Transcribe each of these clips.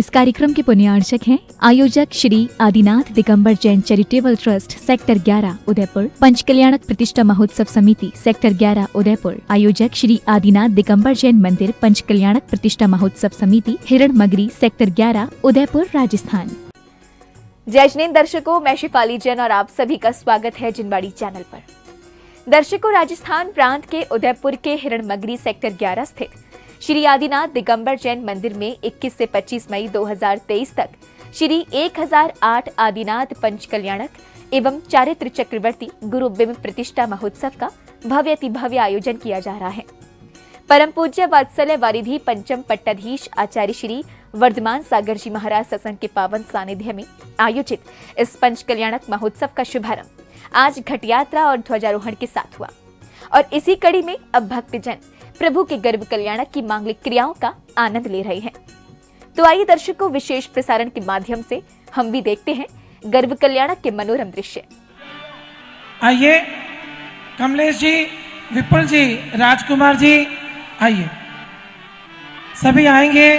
इस कार्यक्रम के पुण्यार्चक हैं आयोजक Shri Adinath Digambar Jain charitable trust sector 11 Udaipur, पंचकल्याणक प्रतिष्ठा महोत्सव समिति सेक्टर 11 उदयपुर, आयोजक श्री आदिनाथ दिगंबर जैन मंदिर पंचकल्याणक प्रतिष्ठा महोत्सव समिति हिरणमगरी सेक्टर 11 उदयपुर, राजस्थान। जय जिनेंद्र दर्शकों, मैं शिफाली जैन और आप सभी का स्वागत है जिनवाड़ी चैनल पर। दर्शकों, राजस्थान प्रांत के उदयपुर के हिरणमगरी सेक्टर 11 स्थित श्री आदिनाथ दिगंबर जैन मंदिर में 21 से 25 मई 2023 तक श्री 1008 आदिनाथ पंचकल्याणक एवं चारित्र चक्रवर्ती गुरु बिंब प्रतिष्ठा महोत्सव का भव्य आयोजन किया जा रहा है। परम पूज्य वात्सल्य वारिधि पंचम पट्टाधीश आचार्य श्री वर्धमान सागर जी महाराज सत्संग के पावन सानिध्य में आयोजित इस पंचकल्याणक महोत्सव का शुभारंभ आज घट यात्रा और ध्वजारोहण के साथ हुआ और इसी कड़ी में अब भक्तजन प्रभु के गर्भ कल्याणक की मांगलिक क्रियाओं का आनंद ले रहे हैं। तो आइए दर्शकों, विशेष प्रसारण के माध्यम से हम भी देखते हैं गर्भ कल्याणक के मनोरम दृश्य। आइए कमलेश जी, विपुल जी, राजकुमार जी, आइए सभी आएंगे,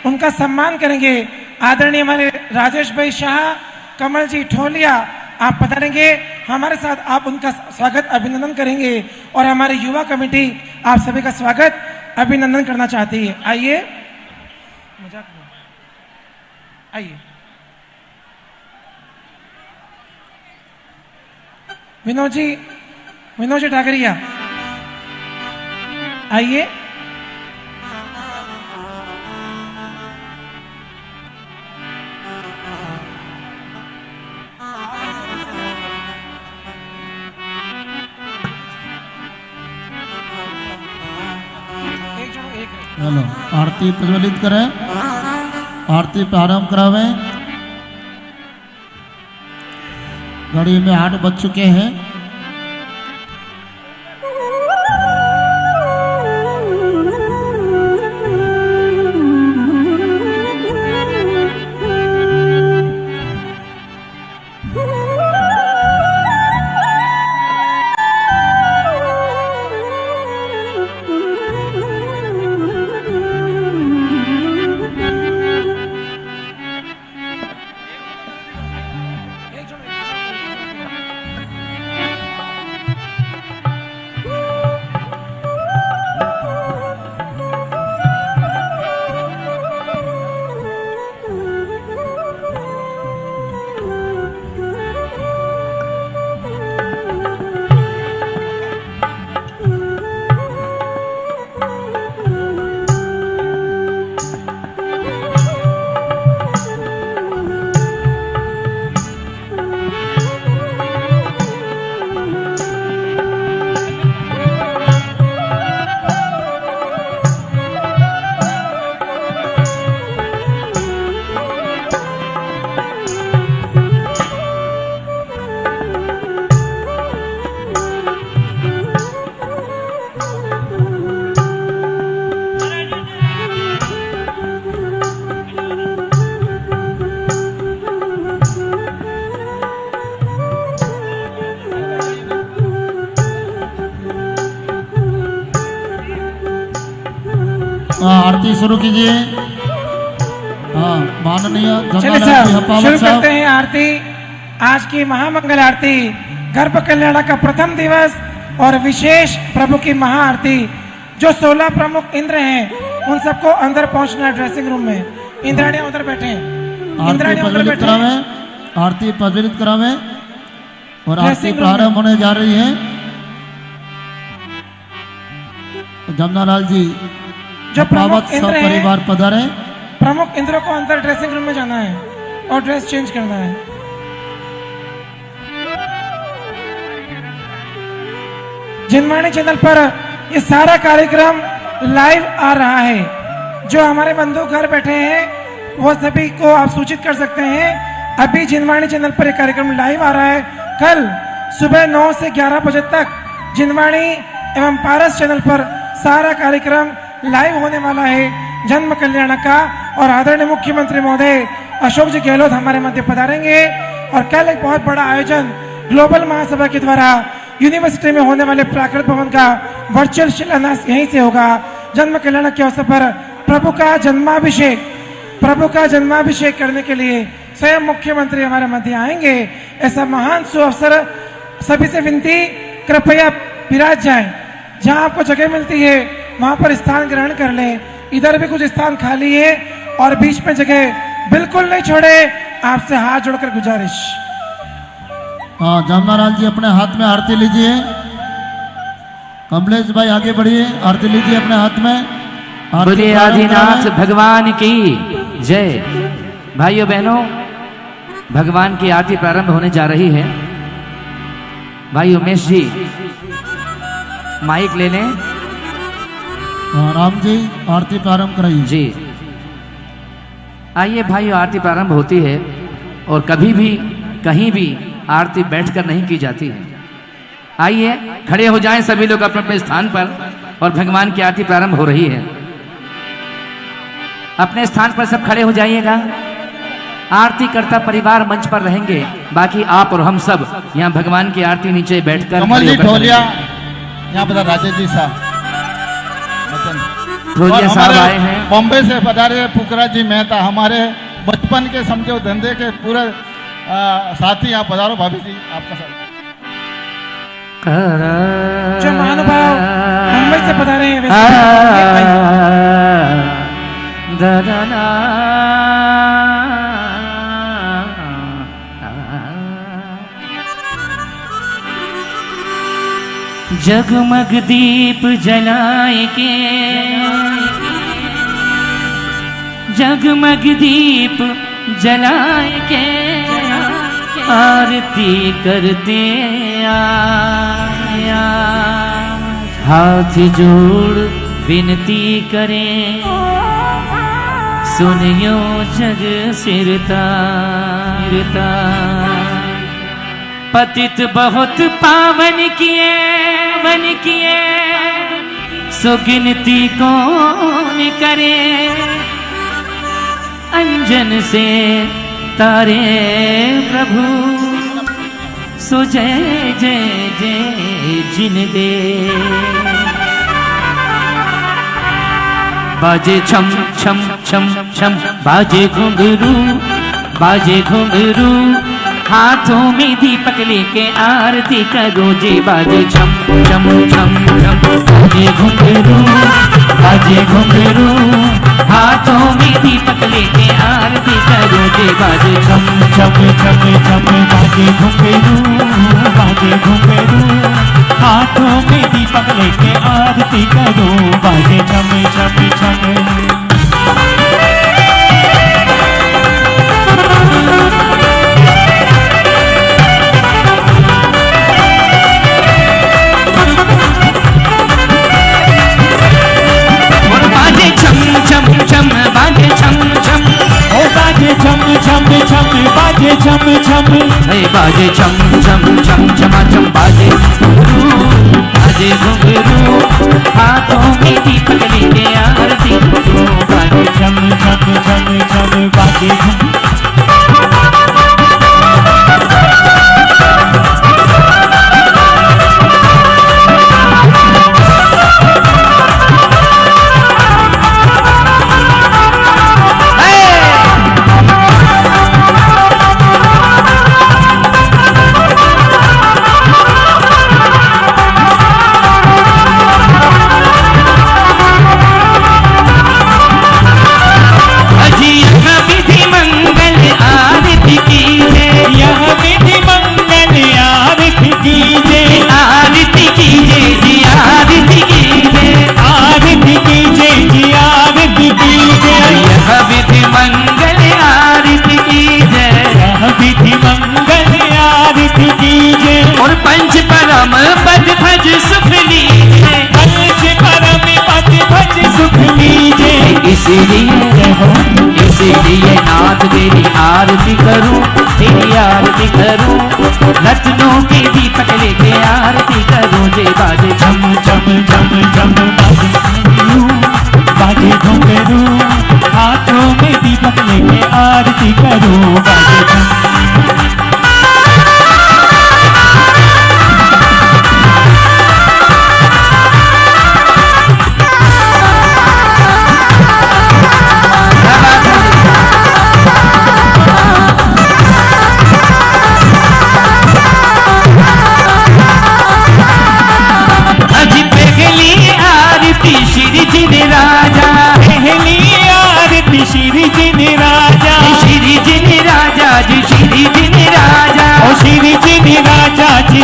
उनका सम्मान करेंगे। आदरणीय हमारे राजेश भाई शाह, कमल जी ठोलिया, आप पधारेंगे हमारे साथ, आप उनका स्वागत अभिनंदन करेंगे और हमारी युवा कमेटी आप सभी का स्वागत अभिनंदन करना चाहती है। आइए आइए विनोद जी ठाकरिया, आइए हेलो, आरती प्रज्वलित करें, आरती प्रारंभ करावें। घड़ी में 8 बज चुके हैं। आरती शुरू कीजिए। माननीय चलिए साहब शुरू करते हैं आरती। आज की महामंगल आरती, गर्भ कल्याण का प्रथम दिवस और विशेष प्रभु की महाआरती। जो 16 प्रमुख इंद्र हैं उन सबको अंदर पहुंचना है ड्रेसिंग रूम में। इंद्राणियां उधर बैठे हैं, इंद्राणियां उधर बैठे हैं। आरती प्रज्वलित करावे और आरती प्रारंभ होने जा रही है। जमुनालाल जी जो प्रमुख इंद्र हैं, परिवार पधारे। प्रमुख इंद्रों को अंदर ड्रेसिंग रूम में जाना है और ड्रेस चेंज करना है। जिनवाणी चैनल पर ये सारा कार्यक्रम लाइव आ रहा है। जो हमारे बंधु घर बैठे हैं वो सभी को आप सूचित कर सकते हैं। अभी जिनवाणी चैनल पर एक कार्यक्रम लाइव आ रहा है। कल सुबह 9 से 11 बजे तक जिनवाणी एवं पारस चैनल पर सारा कार्यक्रम लाइव होने वाला है जन्म कल्याण का। और आदरणीय मुख्यमंत्री महोदय अशोक जी गहलोत हमारे मध्य पधारेंगे। और कल एक बहुत बड़ा आयोजन ग्लोबल महासभा के द्वारा यूनिवर्सिटी में होने वाले प्राकृत भवन का वर्चुअल शिलान्यास यहीं से होगा। जन्म कल्याण के अवसर पर प्रभु का जन्माभिषेक प्रभु का जन्माभिषेक करने के लिए स्वयं मुख्यमंत्री हमारे मध्य आएंगे। ऐसा महान सुअवसर सभी से विनती, कृपया विराज जाएं। जहां आपको जगह मिलती है वहां पर स्थान ग्रहण कर लें। इधर भी कुछ स्थान खाली है और बीच में जगह बिल्कुल नहीं छोड़े। आपसे हाथ जोड़कर गुजारिश। हाँ, जामनालाल जी अपने हाथ में आरती लीजिए। कमलेश भाई आगे बढ़िए, आरती लीजिए अपने हाथ में। आरती बोलिए प्रारंभ आदिनाथ करें। भगवान की जय। भाइयों बहनों, भगवान की आरती प्रारंभ होने जा रही है। भाई उमेश जी माइक ले लें। हाँ, राम जी आरती प्रारंभ कराइए। जी आइए भाइयों, आरती प्रारंभ होती है और कभी भी कहीं भी आरती बैठकर नहीं की जाती है। आइए खड़े हो जाएं सभी लोग अपने अपने स्थान पर और भगवान की आरती प्रारंभ हो रही है। अपने स्थान पर सब खड़े हो जाइएगा। आरती करता परिवार मंच पर रहेंगे, बाकी आप और हम सब यहाँ भगवान की आरती नीचे बैठकर कमल खड़े जी होकर ढोलिया, करेंगे। यहाँ पर राजेश जी साहब, ढोलिया और साहब हमारे आए हैं। बॉम्बे से पधारे पुखराज जी मेहता, हमारे बचपन के समझो धंधे के पूरे साथी यहाँ पधारो। भाभी जी आपका साथ। जो महानुभाव मुंबई से पधारे हैं वैसे जगमग दीप जलाए के, जगमग दीप जलाए के आरती करते आया। हाथ जोड़ विनती करें, सुनियो जग सिरता। पतित बहुत पावन किए, मन किए सो गिनती कौन करे। अंजन से तारे प्रभु सो जय जय जय जिन दे। बाजे छम छम छम छम, बाजे घुंघरू, बाजे घुंघरू, हाथों में दीपक लेके आरती करो जी। बाजे छम छम छम छम, बाजे घुंघरू, बाजे घुंघरू, हाथों में दीपक लेके आरती करो जी। बाजे छम छम छम छम, बाजे घुंघरू, बाजे घुंघरू, हाथों में दीपक लेके आरती करो। बाजे छम छम छम। बाजे छम छम, ओ बाजे छम छम छम, बाजे छम छम, बाजे छम छम छम छमा छम। बाजे घुंघरू, बाजे घुंघरू, हाथों में दीपक लेके आरती करो। बाजे छम छम छम छम, बाजे घुंघरू। और पंच परम पद भज सुख लीजे, पंच परम पद भज सुख लीजे। इसीलिए नाथ तेरी आरती करूं, तेरी आरती करूं। रत्नों के दीपक लेके आरती करूं जे। बाजे छम छम छम छम, बाजे घुंघरू, हाथों में दीपक लेके आरती करूं। बाजे छम।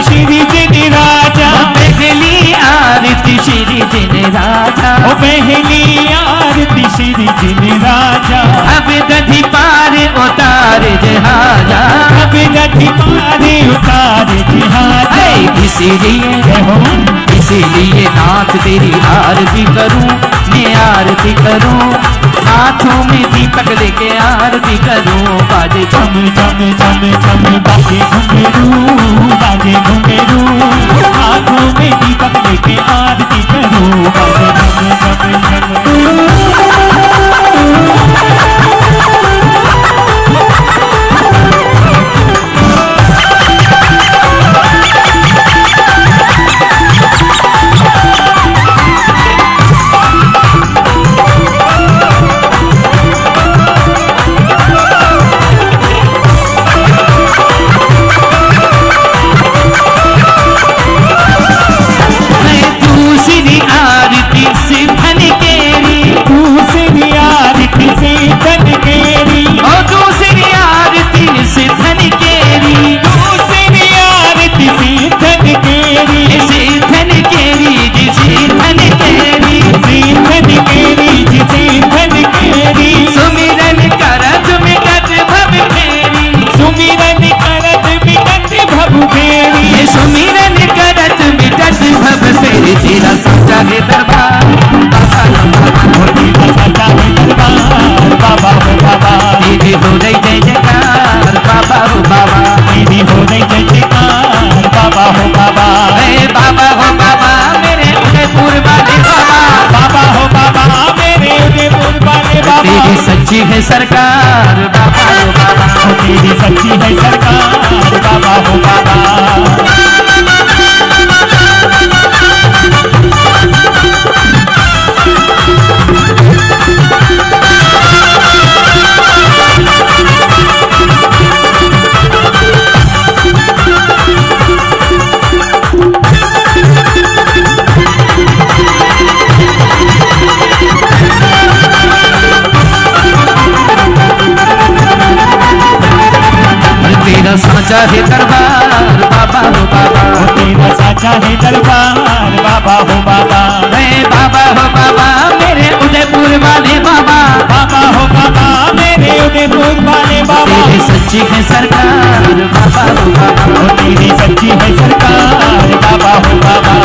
श्री जिन राजा, पहली आरती श्री जिन राजा, ओ पहली आरती श्री जिन राजा। अब दधी पार उतार जहाजा, अब नदी पारे उतार जिहाजा। इसीलिए नाथ तेरी आरती करूं, मैं आरती करूं, हाथों में दीपक लेके आरती करूं। बाजे चम चम चम चम बाजे घुंघरू, बाजे घुंघरू, हाथों में दीपक लेके आरती करूं। बाजे चम चम चम। दूसरी आरती से धन केरी, दूसरी आरती से धन केरी, और दूसरी आरती से धन केरी, दूसरी आरती से धन केरी, जिसे धन केरी, जिसे धन केरी, से धन केरी, जिसे धन केरी। सुमिरन करत मिटत भव फेरी, सुमिरन करत बिकट भव फेरी, ये सुमिरन करत मिटत भव फेरी। तेरा सच्चा है दरबार तेरा सच्चा है दरबार बाबा हो बाबा। तेरी हो रही जय जयकार बाबा हो बाबा, तेरी हो रही जय जयकार बाबा हो बाबा। हे बाबा हो बाबा मेरे उदयपुर वाले बाबा, बाबा हो बाबा मेरे उदयपुर वाले बाबा। तेरी सच्ची है सरकार बाबा हो बाबा, तेरी सच्ची है सरकार बाबा हो बाबा। तेरा साचा है दरबार बाबा हो बाबा, तेरा साचा है दरबार बाबा हो बाबा। हे बाबा हो बाबा मेरे उदयपुर वाले बाबा, बाबा हो बाबा मेरे उदयपुर वाले बाबा। तेरी सच्ची है सरकार बाबा हो बाबा, तेरी सच्ची है सरकार बाबा हो बाबा।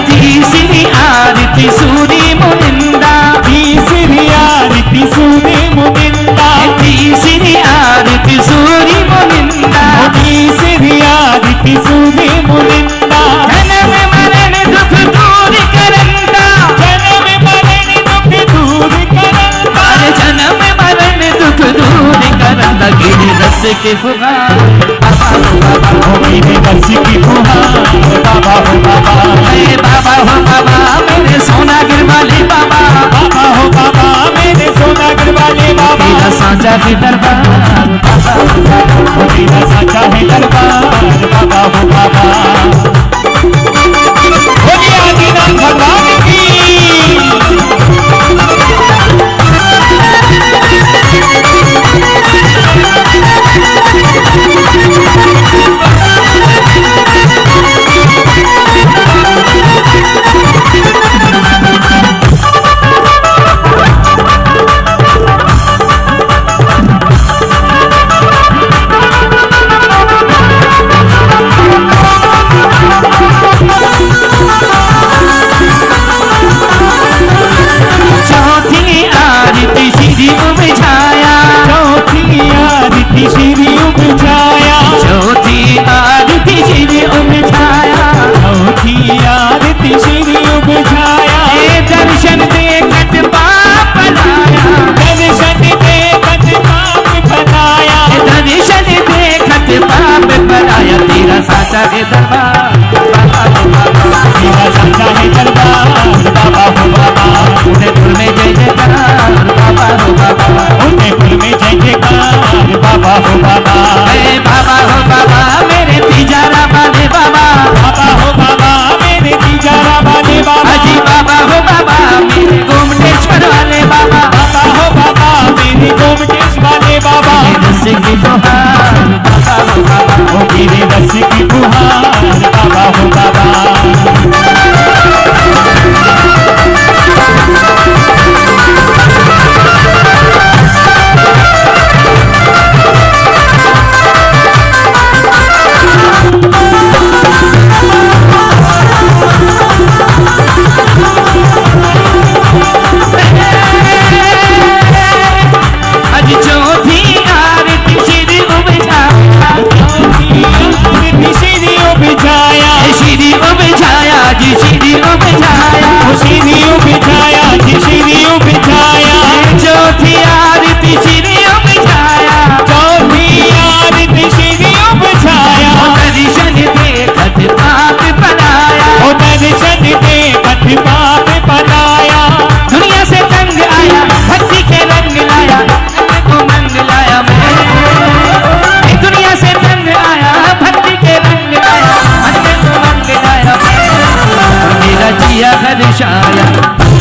तीसरी आरती सूरी मुनिंदा, तीसरी आरती सूरी मुनिंदा, तीसरी आरती सूरी मुनिंदा, तीसरी आरती सूरी मुनिंदा। जन्म मरण दुख दूर करंदा, जन्म मरण दुख दूर करंदा, अरे जन्म मरण दुख दूर करंदा। गिर रस के फुहार बाबा हो बाबा, ओ मेरे बस की फुहार बाबा हो बाबा। हे बाबा हो बाबा मेरे सोनागिर वाले बाबा, बाबा हो बाबा मेरे सोनागर वाले बाबा। तेरा साचा है दरबार बाबा हो बाबा, तेरा साचा है दरबार बाबा हो बाबा। बोलिए आदिनाथ भगवान की। रस की फुहार बाबा हो बाबा, ओ गिरे रस की फुहार बाबा हो बाबा। अज चौथी आरती श्री उपजाया, श्री उपजाया, श्री उपजाया जी श्री उपजाया, श्री उपजाया जी श्री उपजाया। चौथी आरती श्री उपजाया, चौथी आरती श्री उपजाया, दर्शन देखत पाप बनाया, ओ दर्शन देखत पाप बनाया। दुनिया से तंग आया भक्ति के रंग लाया, उमंग लाया मैं, दुनिया से तंग आया भक्ति के रंग लाया, उमंग लाया मैं। मेरा जिया हर्षाया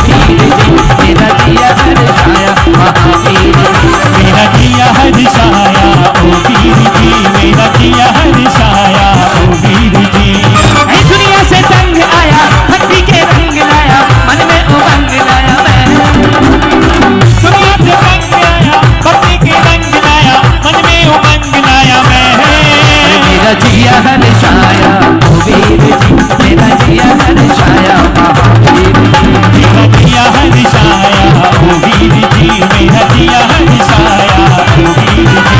वीर जी, मेरा जिया हर्षाया महावीर जी, मेरा जिया हर्षाया ओ वीर जी, मेरा जिया हर्षाया ओ वीर जी। दुनिया से तंग आया भक्ति के रंग लाया, मन में उमंग लाया मैं, दुनिया से तंग आया भक्ति के रंग लाया, मन में उमंग लाया मैं। मेरा जिया हर्षाया ओ वीर जी, मेरा जिया हर्षाया महावीर जी, मेरा जिया हर्षाया ओ वीर जी, मेरा जिया हर्षाया ओ वीर जी।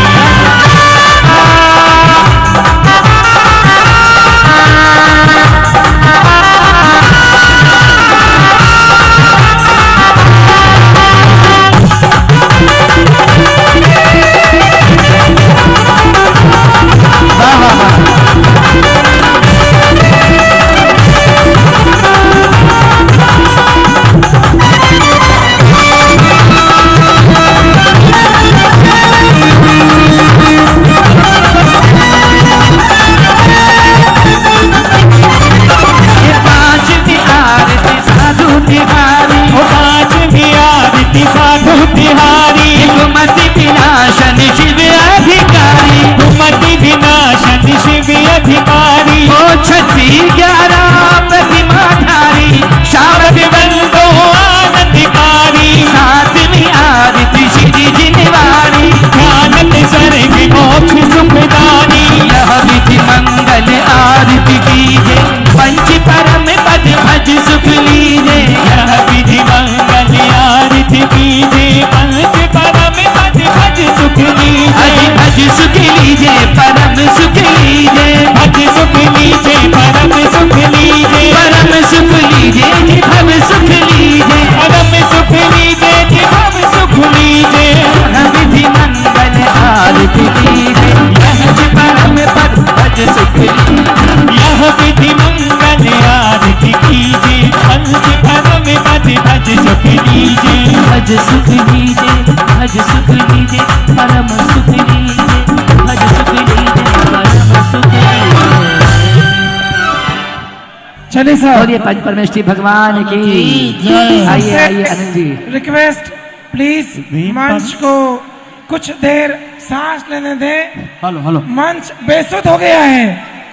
भज सुख लीजे, भज सुख लीजे, परम सुख लीजे, भज सुख लीजे, परम सुख लीजे। चलिए सर, बोलिए पंच परमेश्वरी भगवान की जय। आइए आइए आनंद जी। रिक्वेस्ट प्लीज मंच को कुछ देर सांस लेने दें। हेलो हेलो मंच बेसुध हो गया है,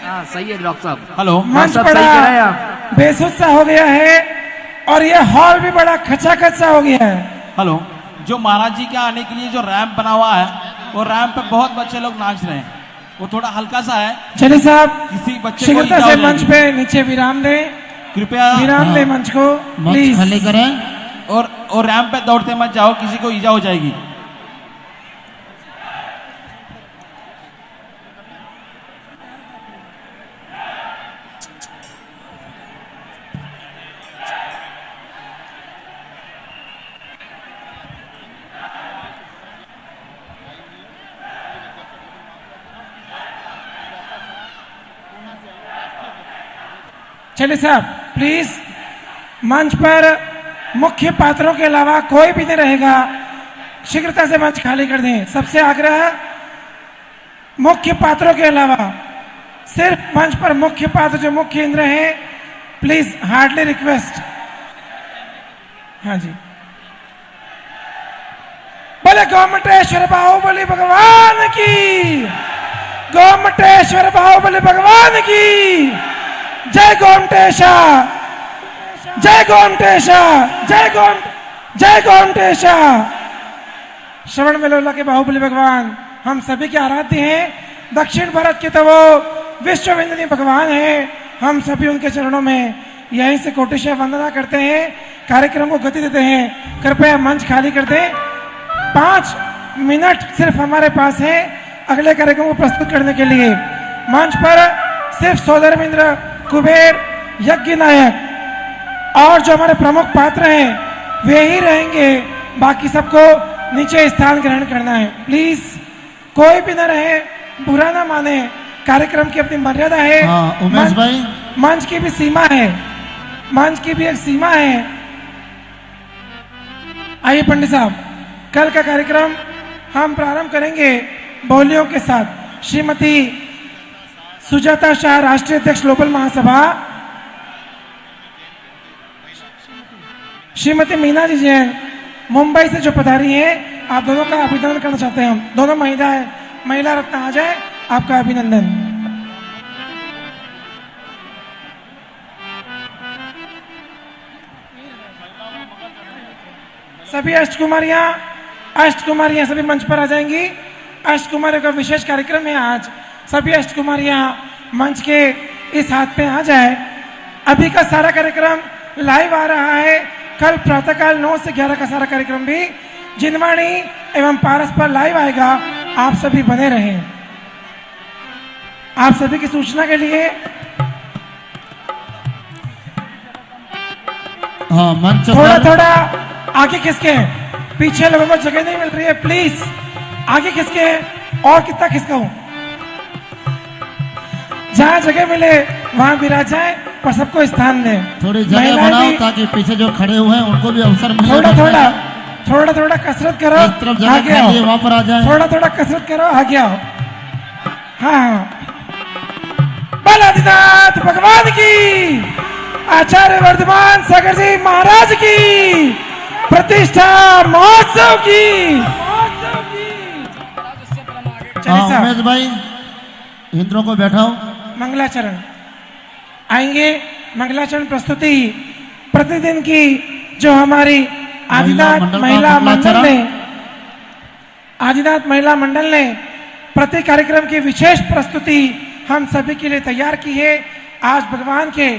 हाँ सही है डॉक्टर साहब, हेलो। मंच सब सही बड़ा कह रहे हैं आप। बेसुध सा हो गया है और ये हॉल भी बड़ा खचाखच सा हो गया है। हेलो, जो महाराज जी के आने के लिए जो रैंप बना हुआ है, वो रैंप पे बहुत बच्चे लोग नाच रहे हैं, वो थोड़ा हल्का सा है। चलिए साहब, किसी बच्चे को शीघ्रता इजा से हो मंच जाएगी। पे नीचे विराम दें, कृपया विराम दें मंच को मंच प्लीज। खाली करें। और रैंप पे दौड़ते मत जाओ, किसी को ईजा हो जाएगी। चलिए साहब, प्लीज मंच पर मुख्य पात्रों के अलावा कोई भी नहीं रहेगा, शीघ्रता से मंच खाली कर दें। सबसे आग्रह, मुख्य पात्रों के अलावा सिर्फ मंच पर मुख्य पात्र जो मुख्य इंद्र हैं, प्लीज हार्डली रिक्वेस्ट। हाँ जी, बोले गोमटेश्वर बाहुबली भगवान की, गोमटेश्वर बाहुबली भगवान की जय। गोमटेशा जय, गोमटेशा जय, जय गोमटेशा। श्रवण मेलोला के बाहुबली भगवान हम सभी के आराध्य हैं। दक्षिण भारत के तो वो विश्व वंदनीय भगवान हैं। हम सभी उनके चरणों में यहीं से कोटिशा वंदना करते हैं, कार्यक्रम को गति देते हैं। कृपया मंच खाली कर दें। 5 मिनट सिर्फ हमारे पास है अगले कार्यक्रम को प्रस्तुत करने के लिए। मंच पर सिर्फ सोदरमिंद्र, कुबेर, यज्ञ नायक और जो हमारे प्रमुख पात्र हैं वे ही रहेंगे। बाकी सबको नीचे स्थान ग्रहण करना है। प्लीज कोई भी न रहे, बुरा ना माने। कार्यक्रम की अपनी मर्यादा है। उमेश भाई, मंच की भी सीमा है, मंच की भी एक सीमा है। आइए पंडित साहब, कल का कार्यक्रम हम प्रारंभ करेंगे बोलियों के साथ। श्रीमती सुजाता शाह, राष्ट्रीय अध्यक्ष ग्लोबल महासभा, श्रीमती मीना जी जैन मुंबई से जो पधारी हैं, आप दोनों का अभिनंदन करना चाहते हैं। हम दोनों महिला रत्न आ जाए, आपका अभिनंदन। सभी अष्टकुमारियां सभी मंच पर आ जाएंगी। अष्टकुमारियों का विशेष कार्यक्रम है आज। सभी अष्टकुमारियां मंच के इस हाथ पे आ जाए। अभी का सारा कार्यक्रम लाइव आ रहा है। कल प्रातःकाल 9 से 11 का सारा कार्यक्रम भी जिनवाणी एवं पारस पर लाइव आएगा। आप सभी बने रहें। आप सभी की सूचना के लिए मंच थोड़ा आगे खिसके, पीछे लोगों को जगह नहीं मिल रही है। प्लीज आगे खिसके, और कितना खिसकाऊं, जहां जगह मिले वहां विराज जाए, पर सबको स्थान दें। थोड़ी जगह बनाओ ताकि पीछे जो खड़े हुए हैं उनको भी अवसर मिले। थोड़ा कसरत करो, आगे आओ, वहां पर आ जाए। थोड़ा कसरत करो, आगे आओ। हाँ, आदिनाथ भगवान की, आचार्य वर्धमान सागर जी महाराज की, प्रतिष्ठा महोत्सव की। उमेश भाई, हिंदुओं को बैठाओ। मंगलाचरण आएंगे। मंगलाचरण प्रस्तुति प्रतिदिन की जो हमारी आदिनाथ महिला मंडल ने प्रति कार्यक्रम की विशेष प्रस्तुति हम सभी के लिए तैयार की है। आज भगवान के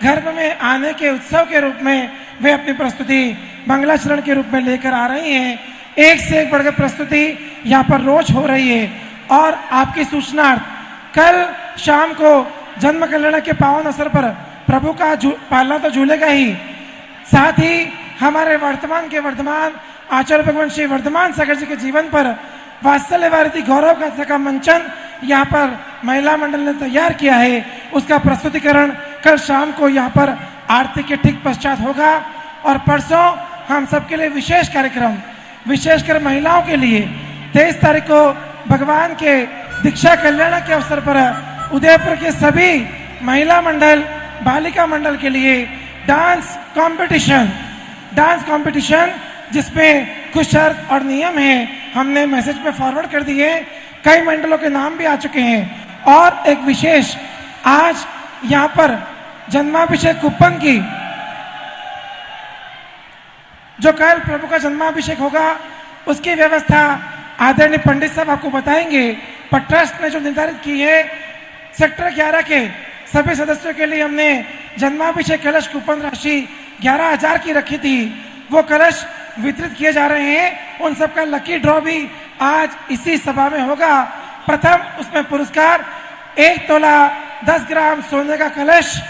गर्भ में आने के उत्सव के रूप में वे अपनी प्रस्तुति मंगलाचरण के रूप में लेकर आ रही हैं। एक से एक बढ़कर प्रस्तुति यहाँ पर रोज हो रही है। और आपकी सूचनार्थ, कल शाम को जन्म कल्याण के पावन अवसर पर प्रभु का पालना तो झूलेगा ही, साथ ही हमारे वर्तमान के वर्धमान आचार्य भगवान श्री वर्धमान सागर जी के जीवन पर वात्सल्य भारती गौरव गाथा का मंचन यहाँ पर महिला मंडल ने तैयार किया है। उसका प्रस्तुतिकरण कल शाम को यहाँ पर आरती के ठीक पश्चात होगा। और परसों हम सबके लिए विशेष कार्यक्रम, विशेषकर महिलाओं के लिए 23 तारीख को भगवान के दीक्षा कल्याण के अवसर पर उदयपुर के सभी महिला मंडल, बालिका मंडल के लिए डांस कंपटीशन जिसमें कुछ शर्त और नियम हैं, हमने मैसेज में फॉरवर्ड कर दिए। कई मंडलों के नाम भी आ चुके हैं। और एक विशेष, आज यहाँ पर जन्माभिषेक कूपन की, जो कल प्रभु का जन्माभिषेक होगा उसकी व्यवस्था आदरणीय पंडित साहब आपको बताएंगे। पर ट्रस्ट ने जो निर्धारित की है, सेक्टर 11 के सभी सदस्यों के लिए हमने जन्माभिषेक कलश कूपन राशि 11,000 की रखी थी। वो कलश वितरित किए जा रहे हैं। उन सबका लकी ड्रॉ भी आज इसी सभा में होगा। प्रथम उसमें पुरस्कार 1 तोला 10 ग्राम सोने का कलश,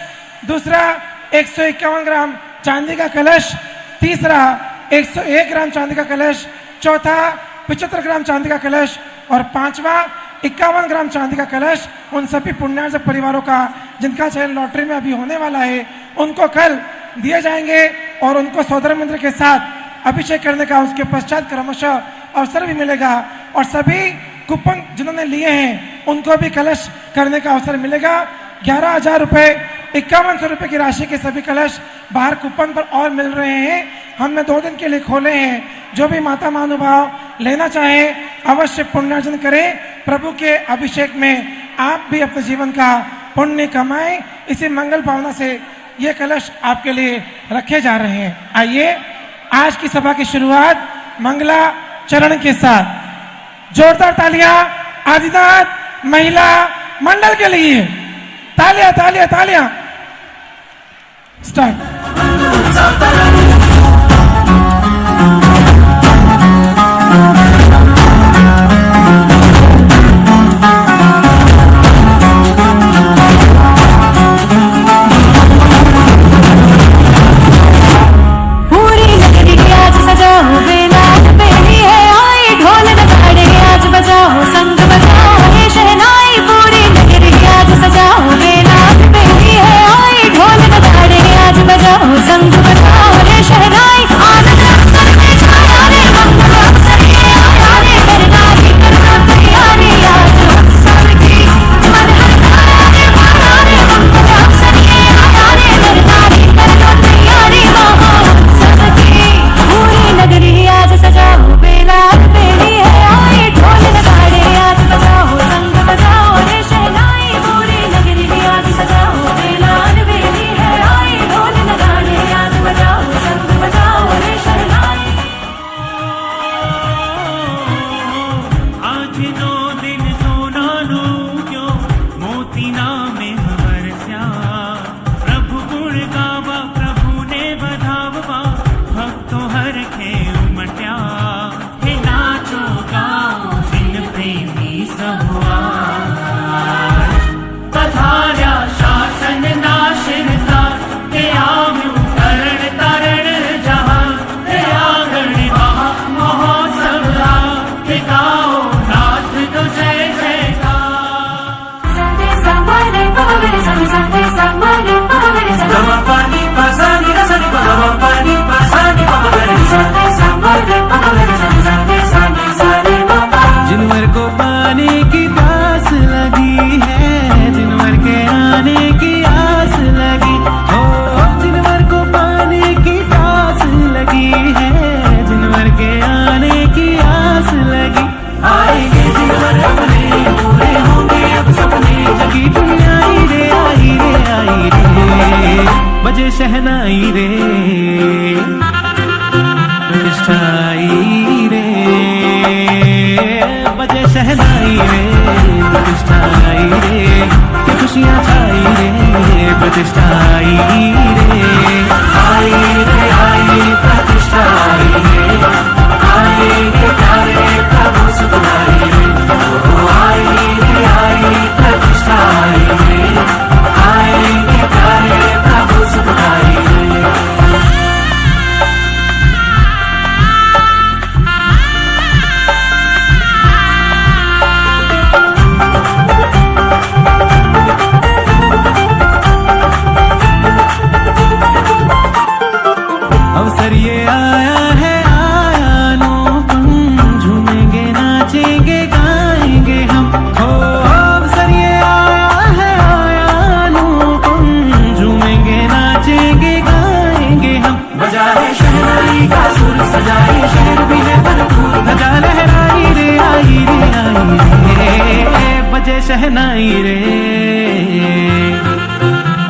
दूसरा 151 ग्राम चांदी का कलश, तीसरा 101 ग्राम चांदी का कलश, चौथा 75 ग्राम चांदी का कलश और पांचवा 51 ग्राम चांदी का कलश उन सभी पुण्यार्जक परिवारों का जिनका चयन लॉटरी में अभी होने वाला है, उनको कल दिए जाएंगे और उनको सौदर मंत्र के साथ अभिषेक करने का उसके पश्चात क्रमशः अवसर भी मिलेगा। और सभी कूपन जिन्होंने लिए हैं उनको भी कलश करने का अवसर मिलेगा। 11,000 रुपये, 5100 रुपये की राशि के सभी कलश बाहर कूपन पर और मिल रहे हैं। हमने 2 दिन के लिए खोले हैं। जो भी माता महानुभाव लेना चाहें अवश्य पुण्यार्जन करें। प्रभु के अभिषेक में आप भी अपने जीवन का पुण्य कमाएं। इसी मंगल भावना से ये कलश आपके लिए रखे जा रहे हैं। आइए आज की सभा की शुरुआत मंगला चरण के साथ। जोरदार तालियां आदिनाथ महिला मंडल के लिए। तालियां तालियां तालियां। स्टार्ट। जिनवर को पाने की प्यास लगी है, जिनवर के आने की आस लगी हो, जिनवर को पाने की प्यास लगी है, जिनवर के आने की आस लगी। आएंगे जिनवर अपने पूरे होंगे अब सपने, जगी दुनिया आई रे आई रे आई रे, बजे शहनाई रे प्रतिष्ठाई रे, बजे शहनाई रे प्रतिष्ठाई रे, कि खुशियाँ छाई रे प्रतिष्ठाई रे। आई प्रतिष्ठाई रे, आएंगे प्यारे प्रभु सुखदाई रे, आई प्रतिष्ठाई रे, आएंगे प्यारे प्रभु सुखदाई रे। अवसर ये आया है आया अनुपम, झूमेंगे नाचेंगे गाएंगे हम हो। अवसर ये आया है आया अनुपम, झूमेंगे नाचेंगे गाएंगे हम। बजाए शहनाई का सुर सजाए शहर भी है भरपूर, ध्वजा लहराई रे आई रे आई रे, बजे शहनाई रे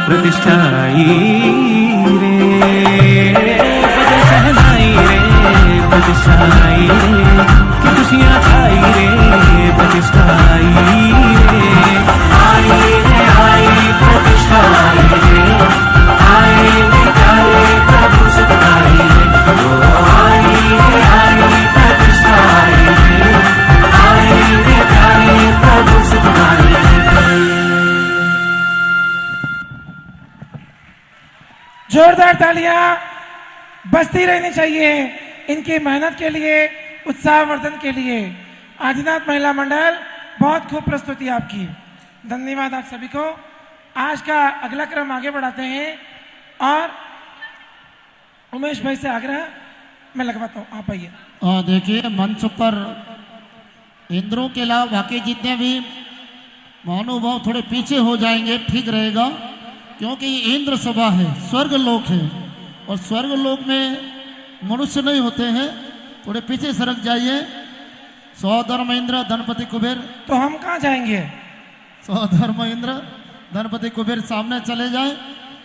प्रतिष्ठाई रे, बजे शहनाई रे प्रतिष्ठाई रे, कि खुशियाँ छाई रे प्रतिष्ठाई रे। आई प्रतिष्ठाई रे, आएंगे प्यारे प्रभु सुखदाई रे, आई प्रतिष्ठाई रे, आएंगे प्यारे प्रभु सुखदाई रे। जोरदार तालियां बजती रहनी चाहिए इनकी मेहनत के लिए, उत्साहवर्धन के लिए। आदिनाथ महिला मंडल बहुत खूब प्रस्तुति आपकी, धन्यवाद आप सभी को। आज का अगला क्रम आगे बढ़ाते हैं और उमेश भाई से आग्रह मैं लगवाता हूँ, आप आइए। देखिए मंच पर इंद्रों के अलावा बाकी जितने भी महानुभाव थोड़े पीछे हो जाएंगे ठीक रहेगा, क्योंकि ये इंद्र सभा है, स्वर्ग लोक है और स्वर्ग लोक में मनुष्य नहीं होते हैं। थोड़े पीछे सरक जाइए सौधर्म इंद्र धनपति कुबेर। तो हम कहाँ जाएंगे? सौधर्म इंद्र धनपति कुबेर सामने चले जाए।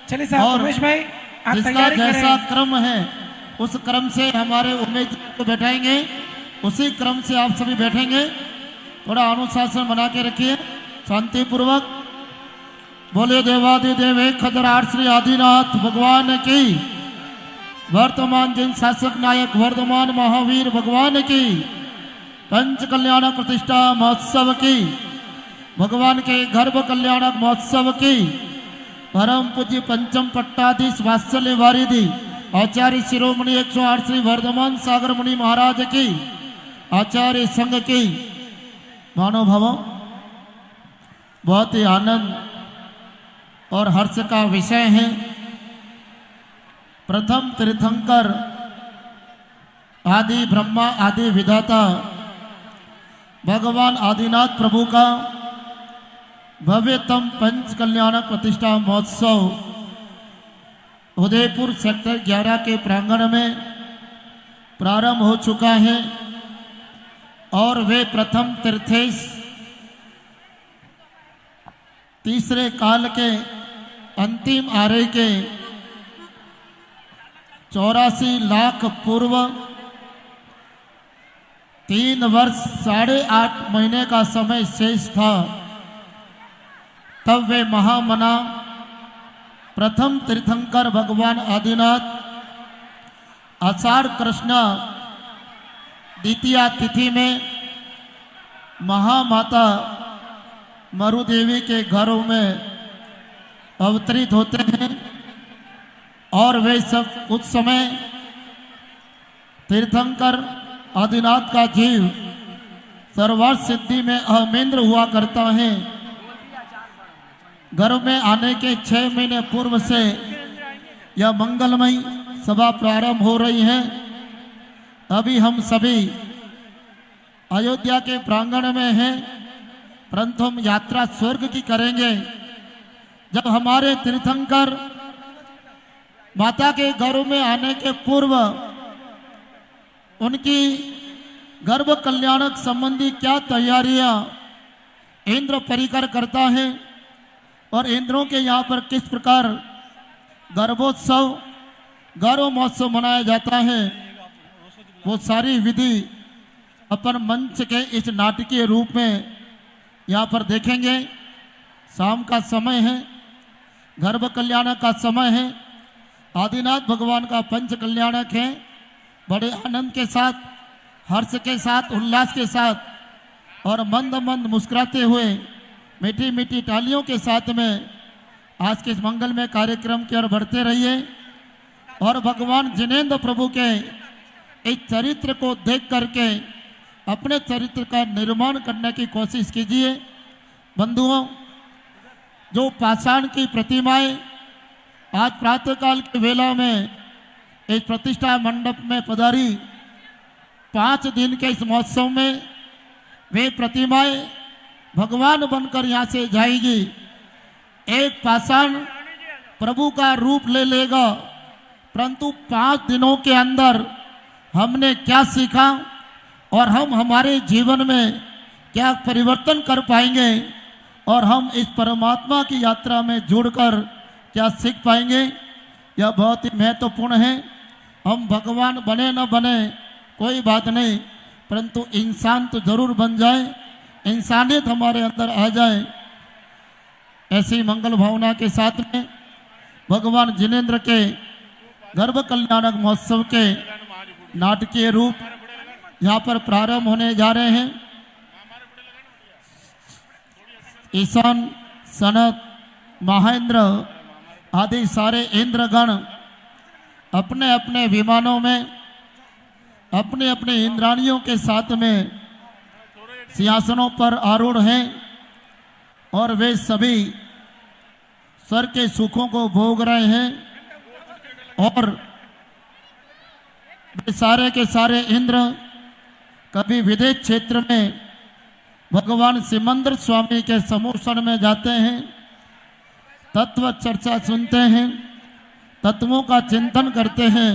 चलिए साहब और उमेश भाई आप जिसका तैयारी जैसा करें। क्रम है उस क्रम से हमारे उम्मीद को बैठाएंगे, उसी क्रम से आप सभी बैठेंगे। थोड़ा अनुशासन बना के रखिए, शांति पूर्वक। बोले देवादिदेव एक खजरार श्री आदिनाथ भगवान की, वर्तमान जिन शासक नायक वर्धमान महावीर भगवान की, पंच कल्याण प्रतिष्ठा महोत्सव की, भगवान के गर्भ कल्याणक महोत्सव की, परम पूज्य पंचम पट्टाधीश वात्सल्य वारिधि आचार्य शिरोमणि 108 श्री वर्धमान सागर मुनि महाराज की, आचार्य संघ की महानुभावों, बहुत ही आनंद और हर्ष का विषय है। प्रथम तीर्थंकर आदि ब्रह्मा आदि विधाता भगवान आदिनाथ प्रभु का भव्यतम पंच कल्याणक प्रतिष्ठा महोत्सव उदयपुर सेक्टर 11 के प्रांगण में प्रारंभ हो चुका है और वे प्रथम तीर्थेश तीसरे काल के अंतिम आर्य के 84 लाख पूर्व 3 वर्ष 8.5 महीने का समय शेष था, तब वे महामना प्रथम तीर्थंकर भगवान आदिनाथ आषाढ़ कृष्ण द्वितीया तिथि में महामाता मरुदेवी के घरों में अवतरित होते हैं और वे सब उस समय तीर्थंकर आदिनाथ का जीव सर्वार्थ सिद्धि में अहमेंद्र हुआ करता है। गर्भ में आने के 6 महीने पूर्व से यह मंगलमयी सभा प्रारंभ हो रही है। अभी हम सभी अयोध्या के प्रांगण में हैं, परंतु हम यात्रा स्वर्ग की करेंगे। जब हमारे तीर्थंकर माता के गर्भ में आने के पूर्व उनकी गर्भ कल्याणक संबंधी क्या तैयारियां इंद्र परिकर करता है और इंद्रों के यहाँ पर किस प्रकार गर्भोत्सव गर्भ महोत्सव मनाया जाता है, वो सारी विधि अपन मंच के इस नाटकीय रूप में यहाँ पर देखेंगे। शाम का समय है, गर्भ कल्याणक का समय है, आदिनाथ भगवान का पंच कल्याणक है। बड़े आनंद के साथ, हर्ष के साथ, उल्लास के साथ और मंद मंद मुस्कुराते हुए मीठी मीठी तालियों के साथ में आज के इस मंगलमय कार्यक्रम की ओर बढ़ते रहिए और भगवान जिनेंद्र प्रभु के इस चरित्र को देख करके अपने चरित्र का निर्माण करने की कोशिश कीजिए। बंधुओं, जो पाषाण की प्रतिमाएं आज प्रातःकाल की वेला में इस प्रतिष्ठा मंडप में पधारी, 5 दिन के इस महोत्सव में वे प्रतिमाएं भगवान बनकर यहाँ से जाएगी। एक पाषाण प्रभु का रूप ले लेगा, परंतु 5 दिनों के अंदर हमने क्या सीखा और हम हमारे जीवन में क्या परिवर्तन कर पाएंगे और हम इस परमात्मा की यात्रा में जुड़कर क्या सीख पाएंगे, यह बहुत ही महत्वपूर्ण है। हम भगवान बने न बने कोई बात नहीं, परंतु इंसान तो जरूर बन जाए, इंसानियत हमारे अंदर आ जाए। ऐसी मंगल भावना के साथ में भगवान जिनेंद्र के गर्भ कल्याणक महोत्सव के नाटकीय रूप यहाँ पर प्रारंभ होने जा रहे हैं। ईशान, सनत, महेंद्र आदि सारे इंद्रगण अपने अपने विमानों में अपने अपने इंद्राणियों के साथ में सिंहासनों पर आरूढ़ हैं और वे सभी स्वर्ग के सुखों को भोग रहे हैं और वे सारे के सारे इंद्र कभी विदेश क्षेत्र में भगवान सिमंदर स्वामी के समूषण में जाते हैं, तत्व चर्चा सुनते हैं, तत्वों का चिंतन करते हैं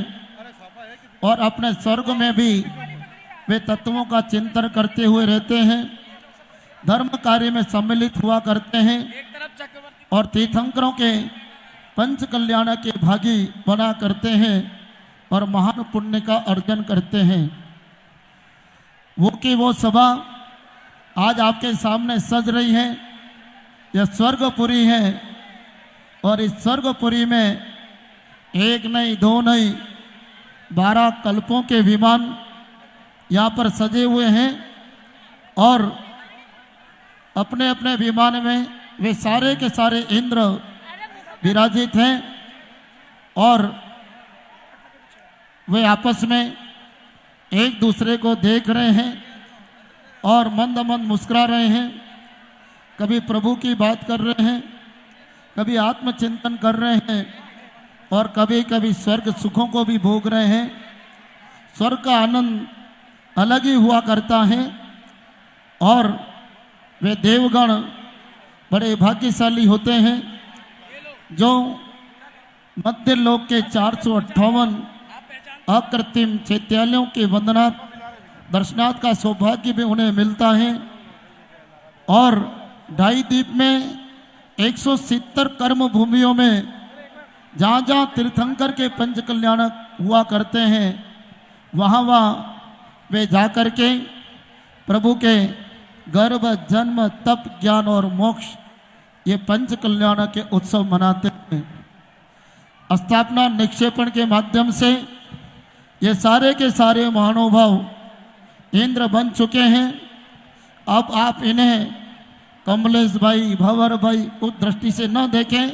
और अपने स्वर्ग में भी वे तत्वों का चिंतन करते हुए रहते हैं, धर्म कार्य में सम्मिलित हुआ करते हैं और तीर्थंकरों के पंच कल्याण के भागी बना करते हैं और महान पुण्य का अर्जन करते हैं। वो की वो सभा आज आपके सामने सज रही है, यह स्वर्गपुरी है और इस स्वर्गपुरी में एक नहीं, दो नहीं, 12 कल्पों के विमान यहाँ पर सजे हुए हैं और अपने अपने विमान में वे सारे के सारे इंद्र विराजित हैं और वे आपस में एक दूसरे को देख रहे हैं और मंद मंद मुस्कुरा रहे हैं। कभी प्रभु की बात कर रहे हैं, कभी आत्मचिंतन कर रहे हैं और कभी कभी स्वर्ग सुखों को भी भोग रहे हैं। स्वर्ग का आनंद अलग ही हुआ करता है और वे देवगण बड़े भाग्यशाली होते हैं जो मध्य लोक के 458 अकृत्रिम चैत्यालयों के वंदना दर्शनार्थ का सौभाग्य भी उन्हें मिलता है और ढाई द्वीप में 170 कर्म भूमियों में जहाँ जहाँ तीर्थंकर के पंच कल्याण हुआ करते हैं वहाँ वहाँ वे जाकर के प्रभु के गर्भ, जन्म, तप, ज्ञान और मोक्ष ये पंच कल्याण के उत्सव मनाते हैं। स्थापना निक्षेपण के माध्यम से ये सारे के सारे महानुभाव इंद्र बन चुके हैं। अब आप इन्हें कमलेश भाई, भंवर भाई उस दृष्टि से न देखें,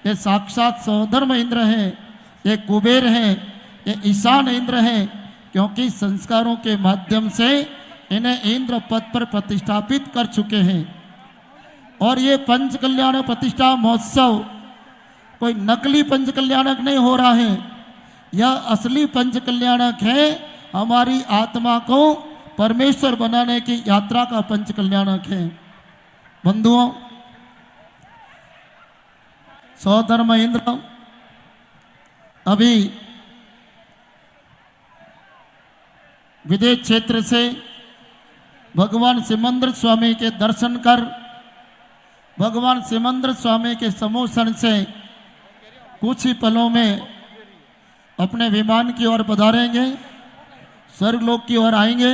ये साक्षात सौधर्म इंद्र हैं, ये कुबेर हैं, ये ईशान इंद्र हैं, क्योंकि संस्कारों के माध्यम से इन्हें इंद्र पद पर प्रतिष्ठापित कर चुके हैं। और ये पंच कल्याण प्रतिष्ठा महोत्सव कोई नकली पंच कल्याणक नहीं हो रहा है, यह असली पंच कल्याणक है, हमारी आत्मा को परमेश्वर बनाने की यात्रा का पंच कल्याणक है। बंधुओं, सौधर्म इंद्र अभी विदेश क्षेत्र से भगवान सिमंदर स्वामी के दर्शन कर भगवान सिमंदर स्वामी के सम्मोहन से कुछ ही पलों में अपने विमान की ओर पधारेंगे, स्वर्गलोक की ओर आएंगे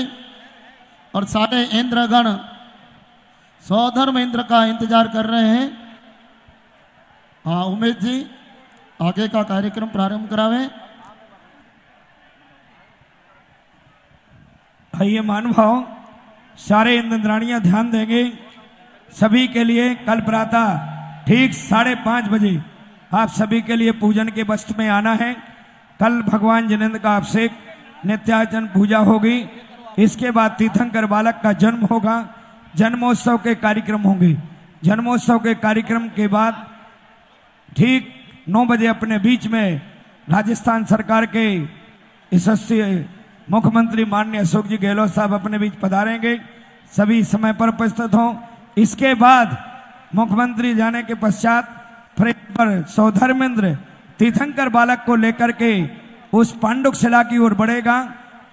और सारे इंद्रगण सौधर्म इंद्र का इंतजार कर रहे हैं। हाँ उमेश जी, आगे का कार्यक्रम प्रारंभ करावें। आइए महानुभाव, सारे इंद्राणियां ध्यान देंगे। सभी के लिए कल प्रातः ठीक 5:30 बजे आप सभी के लिए पूजन के वस्त्र में आना है। कल भगवान जिनेंद्र का अभिषेक, नित्यार्चन पूजा होगी। इसके बाद तीर्थंकर बालक का जन्म होगा, जन्मोत्सव के कार्यक्रम होंगे। जन्मोत्सव के कार्यक्रम के बाद ठीक 9 बजे अपने बीच में राजस्थान सरकार के यशस्वी मुख्यमंत्री माननीय अशोक जी गहलोत साहब अपने बीच पधारेंगे। सभी समय पर उपस्थित हों। इसके बाद मुख्यमंत्री जाने के पश्चात फ्रेम पर सौधर्मेंद्र तीर्थंकर बालक को लेकर के उस पांडुक शिला की ओर बढ़ेगा,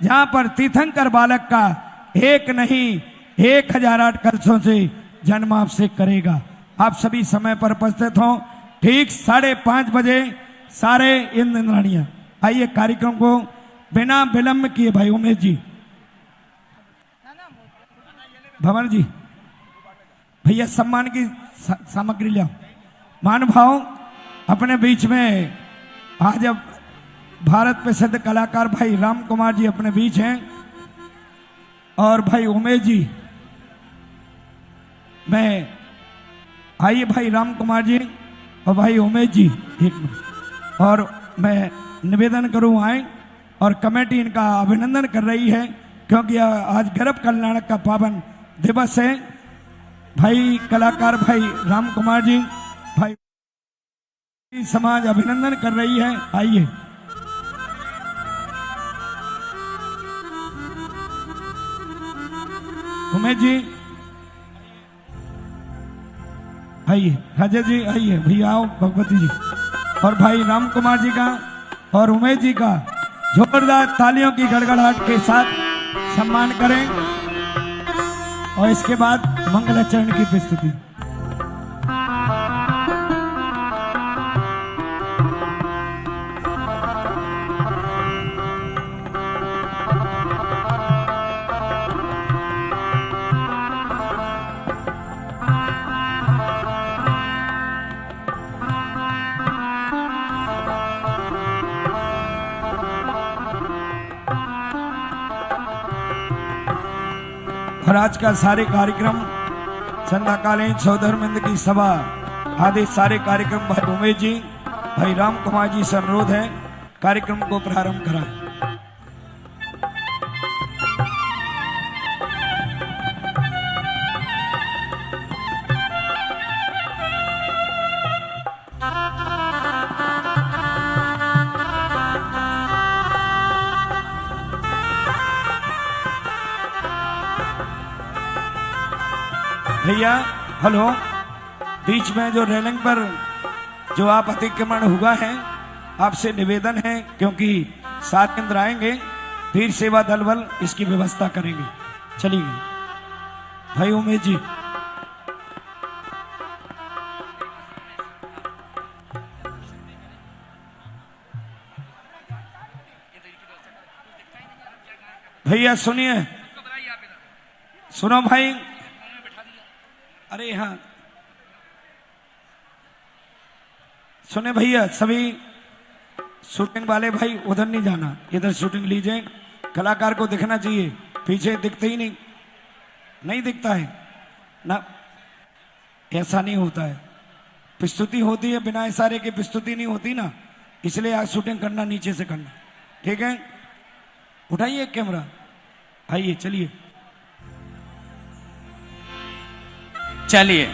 जहां पर तीर्थंकर बालक का एक नहीं 1008 कलशों से जन्माभिषेक करेगा। आप सभी समय पर उपस्थित हों। ठीक 5:30 बजे सारे इंद्राणियां आइए, कार्यक्रम को बिना विलंब किए भाई उमेश जी, भंवर जी, भैया सम्मान की सामग्री लिया। महानुभाव, अपने बीच में आज अब भारत प्रसिद्ध कलाकार भाई राम कुमार जी अपने बीच हैं और भाई उमेश जी, मैं आइए भाई राम कुमार जी और भाई उमेश जी एक मिनट, और मैं निवेदन करूं आए और कमेटी इनका अभिनंदन कर रही है क्योंकि आज गर्भ कल्याण का पावन दिवस है। भाई कलाकार भाई राम कुमार जी, भाई समाज अभिनंदन कर रही है। आइए उमेश जी, आइए राजा जी, आइए भैया आओ, भगवती जी, और भाई राम कुमार जी का और उमेश जी का जोरदार तालियों की गड़गड़ाहट के साथ सम्मान करें और इसके बाद मंगलाचरण की प्रस्तुति। और आज का सारे कार्यक्रम संध्याकालीन सौधर्मिंद की सभा आदि सारे कार्यक्रम भाई उमेश जी भाई राम कुमार जी से अनुरोध है कार्यक्रम को प्रारंभ कराएं। भैया हेलो, बीच में जो रेलिंग पर जो आप अतिक्रमण हुआ है आपसे निवेदन है, क्योंकि 7 केंद्र आएंगे, वीर सेवा दल बल इसकी व्यवस्था करेंगे। चलिए भाई उमेश जी। भैया सुनिए, सुनो भाई, अरे हाँ सुने भैया, सभी शूटिंग वाले भाई उधर नहीं जाना, इधर शूटिंग लीजिए। कलाकार को दिखना चाहिए, पीछे दिखते ही नहीं दिखता है ना, ऐसा नहीं होता है। प्रस्तुति होती है, बिना इशारे की प्रस्तुति नहीं होती ना, इसलिए आज शूटिंग करना नीचे से करना, ठीक है। उठाइए कैमरा, आइए चलिए। चलिए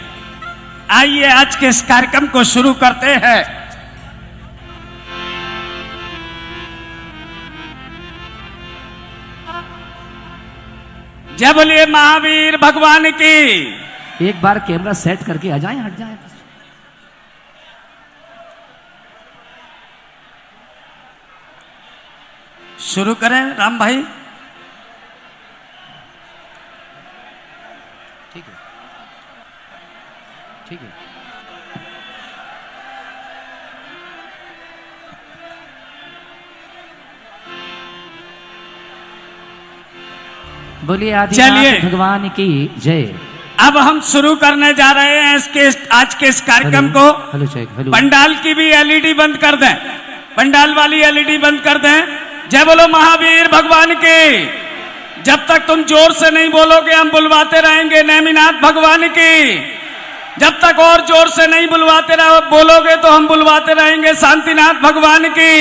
आइए आज के इस कार्यक्रम को शुरू करते हैं। जय बोलिए महावीर भगवान की। एक बार कैमरा सेट करके आ जाएं, हट जाएं। शुरू करें राम भाई। ठीक है, ठीक है। बोलिए आदिनाथ भगवान की जय। अब हम शुरू करने जा रहे हैं आज के इस कार्यक्रम को। हेलो। पंडाल की भी एलईडी बंद कर दें, पंडाल वाली एलईडी बंद कर दें। जय बोलो महावीर भगवान की। जब तक तुम जोर से नहीं बोलोगे हम बुलवाते रहेंगे नेमिनाथ भगवान की। जब तक और जोर से नहीं बोलोगे तो हम बुलवाते रहेंगे शांतिनाथ भगवान की।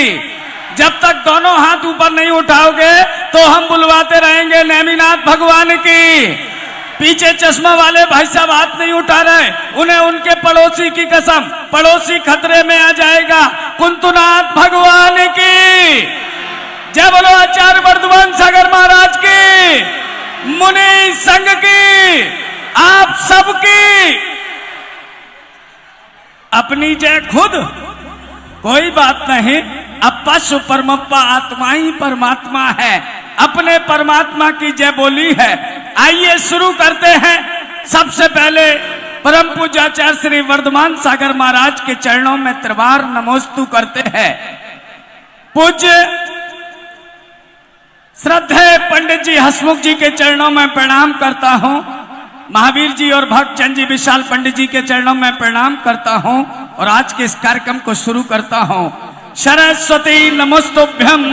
जब तक दोनों हाथ ऊपर नहीं उठाओगे तो हम बुलवाते रहेंगे नेमिनाथ भगवान की। पीछे चश्मा वाले भाई साहब हाथ नहीं उठा रहे, उन्हें उनके पड़ोसी की कसम, पड़ोसी खतरे में आ जाएगा। कुंतुनाथ भगवान की जय बोलो। आचार्य वर्धमान सागर महाराज की, मुनि संघ की, आप सबकी अपनी जय खुद। कोई बात नहीं, अपशु परमप्पा आत्मा ही परमात्मा है, अपने परमात्मा की जय बोली है। आइए शुरू करते हैं। सबसे पहले परम पूज्याचार्य श्री वर्धमान सागर महाराज के चरणों में त्रिवार नमोस्तु करते हैं। पूज्य श्रद्धेय पंडित जी हसमुख जी के चरणों में प्रणाम करता हूं। महावीर जी और भक्तचंद जी विशाल पंडित जी के चरणों में प्रणाम करता हूं और आज के इस कार्यक्रम को शुरू करता हूं। सरस्वती नमस्तुभ्यं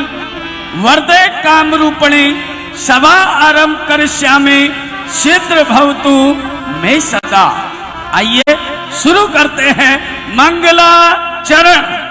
वरदे काम रूपिणी सभा आरंभ करिष्यामि शीघ्र भवतु मे सदा। आइए शुरू करते हैं मंगलाचरण।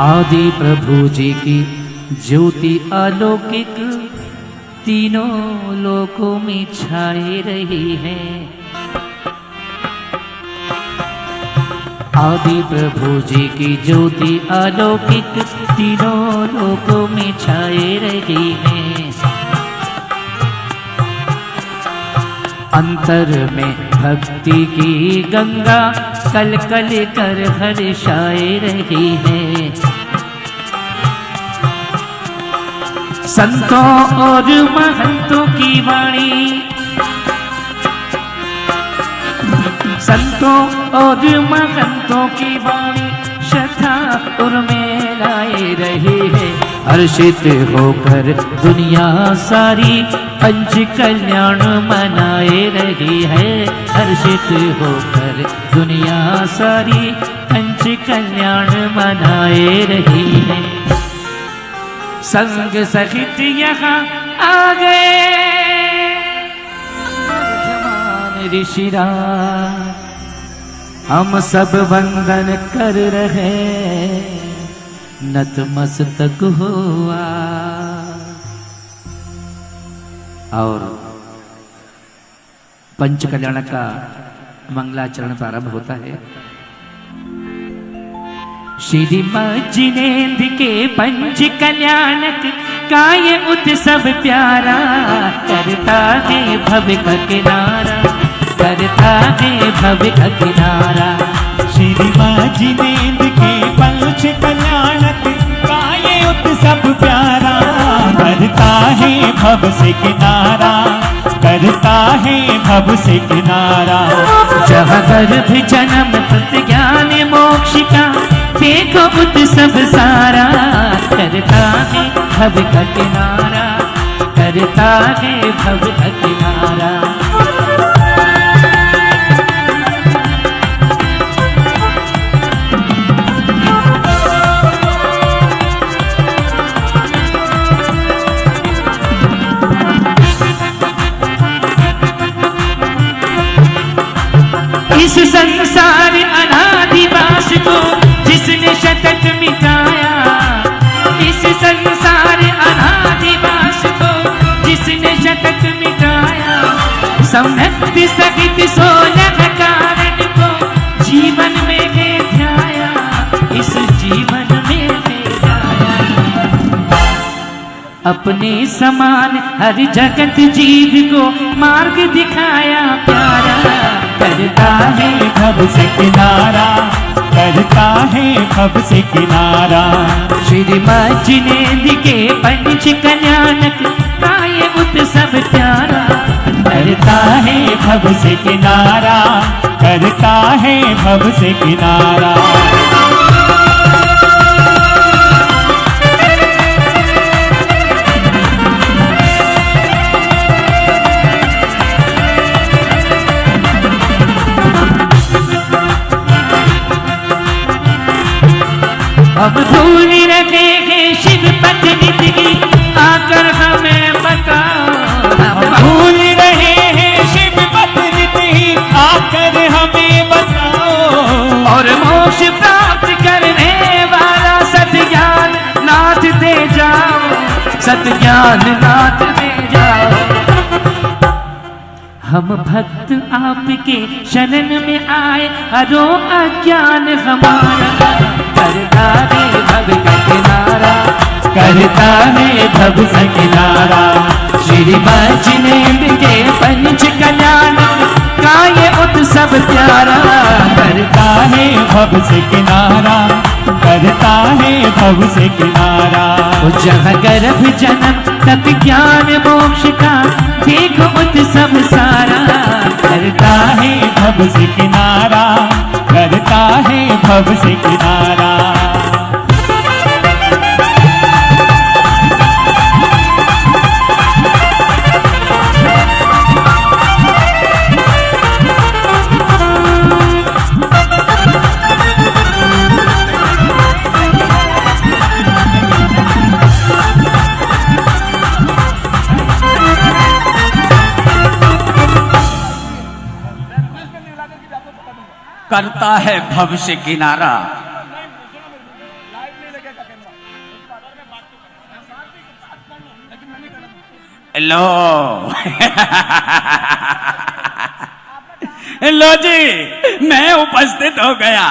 आदि प्रभु जी की ज्योति अलौकिक तीनों लोकों में छाए रही है। आदि प्रभु जी की ज्योति अलौकिक तीनों लोकों में छाए रही है। अंतर में भक्ति की गंगा कल कल कर हर्षाए रही है। संतों और महंतों की वाणी, संतों और महंतों की वाणी श्रद्धा उर्मे लाए रही है। हर्षित होकर दुनिया सारी पंच कल्याण मनाए रही है। हर्षित होकर दुनिया सारी पंच कल्याण मनाए रही है। संग सहित यहाँ आ गए ऋषिराज, हम सब वंदन कर रहे नतमस्तक हुआ। और पंच कल्याण का मंगलाचरण प्रारंभ होता है। श्री जिनेन्द्र के पंच कल्याणक का ये उत्सव प्यारा, करता है भव्य का किनारा, करता है भव्य का किनारा। श्री जिनेन्द्र के पंच कल्याणक का ये उत्सव प्यारा, करता है भव से किनारा, करता है भव से किनारा। जहाँ गर्भ जन्म प्रत्यज्ञान मोक्ष का देखो उत्सव सारा, करता है भव का किनारा, करता है भव का किनारा। इस संसार अनादिवास को जिसने शतक मिटाया, इस संसार अनादिवास को जिसने शतक मिटाया, समृद्धि सहित 16 कारण को जीवन में है ध्याया, इस जीवन में है ध्याया। अपने समान हर जगत जीव को मार्ग दिखाया प्यारा, करता है भव से किनारा, करता है भव से किनारा। श्री जिनेन्द्र के पंच कल्याणक का ये उत्सव प्यारा, करता है भव से किनारा, करता है भव से किनारा। अब भूल रहे हैं शिव पत्नी की, आकर हमें बताओ। हम भूल रहे हैं शिव पत्नी की, आकर हमें बताओ। और मोक्ष प्राप्त करने वाला सतज्ञान नाथ दे जाओ, सतज्ञान नाथ दे जाओ। हम भक्त आपके शरण में आए, हरो अज्ञान हमारा, करता है भव का किनारा, करता है भव से किनारा। श्री जिनेन्द्र के पंच कल्याण का ये उत्सव प्यारा, करता है भव से किनारा, करता है भव से किनारा। जहाँ गर्भ जन्म तप ज्ञान मोक्ष का देखो उत्सव सारा, करता है भव से किनारा, करता है भव से किनारा। करता है भव से किनारा। लो लो जी, मैं उपस्थित हो गया।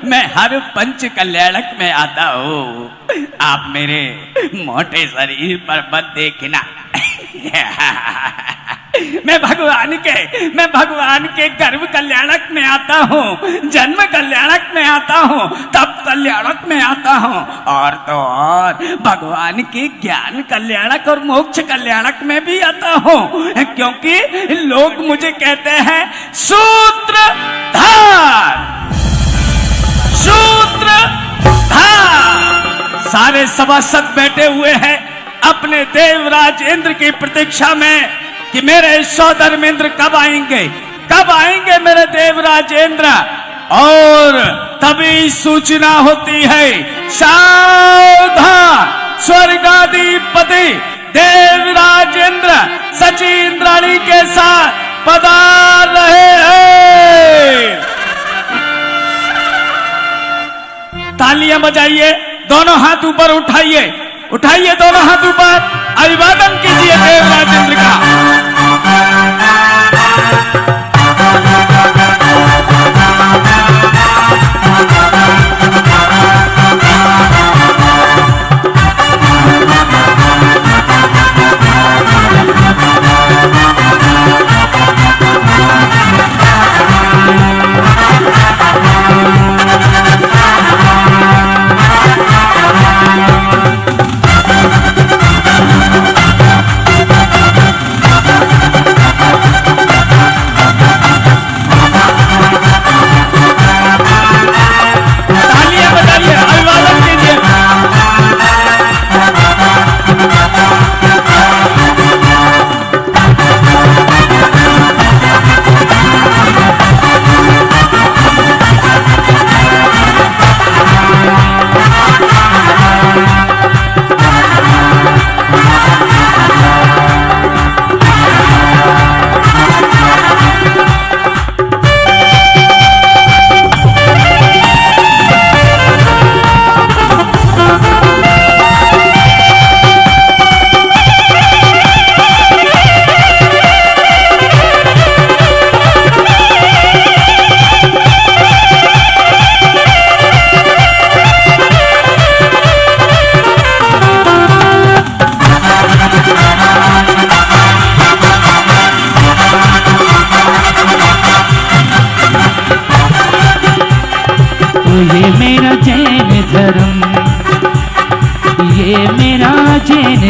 मैं हर पंच कल्याणक में आता हूँ। आप मेरे मोटे शरीर पर मत देखना। मैं भगवान के गर्भ कल्याणक में आता हूँ, जन्म कल्याणक में आता हूँ, तप कल्याणक में आता हूँ, और तो और भगवान के ज्ञान कल्याणक और मोक्ष कल्याणक में भी आता हूँ, क्योंकि लोग मुझे कहते हैं सूत्रधार। सारे सभासद बैठे हुए हैं अपने देवराज इंद्र की प्रतीक्षा में कि मेरे सौधर्मेंद्र कब आएंगे मेरे देवराज इंद्र। और तभी सूचना होती है, सावधान, स्वर्गाधिपति देवराज इंद्र सची इंद्राणी के साथ पधार रहे हैं। तालियां बजाइए, दोनों हाथ ऊपर उठाइए दोनों हाथ ऊपर, अभिवादन कीजिए देवराज इंद्र का।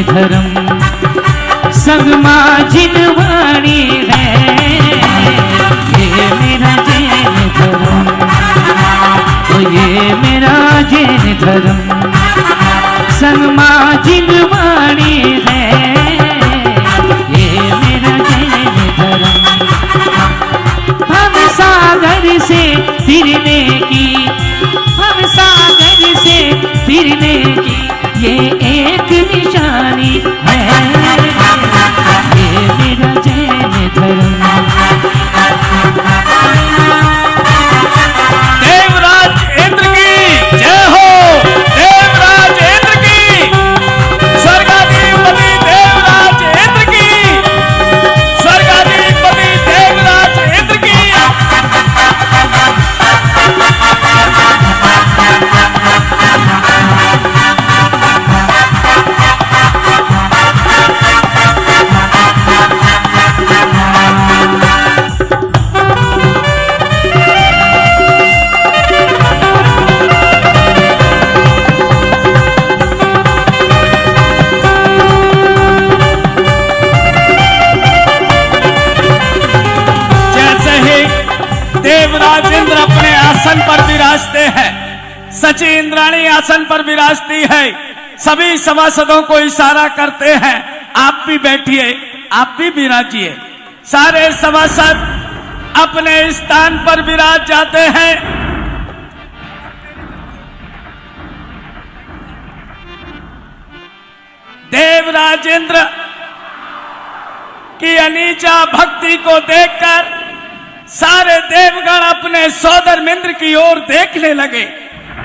धर्म संगमा जिनवाणी है, ये मेरा जैन धर्म, तो ये मेरा जैन धर्म संगमा जिनवाणी है, ये मेरा जैन धर्म। भव सागर से फिरने की, भव सागर से फिरने की ये एक निशानी है, ये मेरा जैन धर्म। देवराज इंद्र की जय हो, देवराज इंद्र की, स्वर्गाधिपति देवराज इंद्र की, स्वर्गाधिपति देवराज इंद्र की। देवराज इंद्र अपने आसन पर विराजते हैं, सची इंद्राणी आसन पर विराजती है, सभी सभासदों को इशारा करते हैं आप भी बैठिए, आप भी विराजिए। सारे सभासद अपने स्थान पर विराज जाते हैं। देवराज इंद्र की अनीचा भक्ति को देखकर सारे देवगण अपने सौधर्मेंद्र की ओर देखने लगे,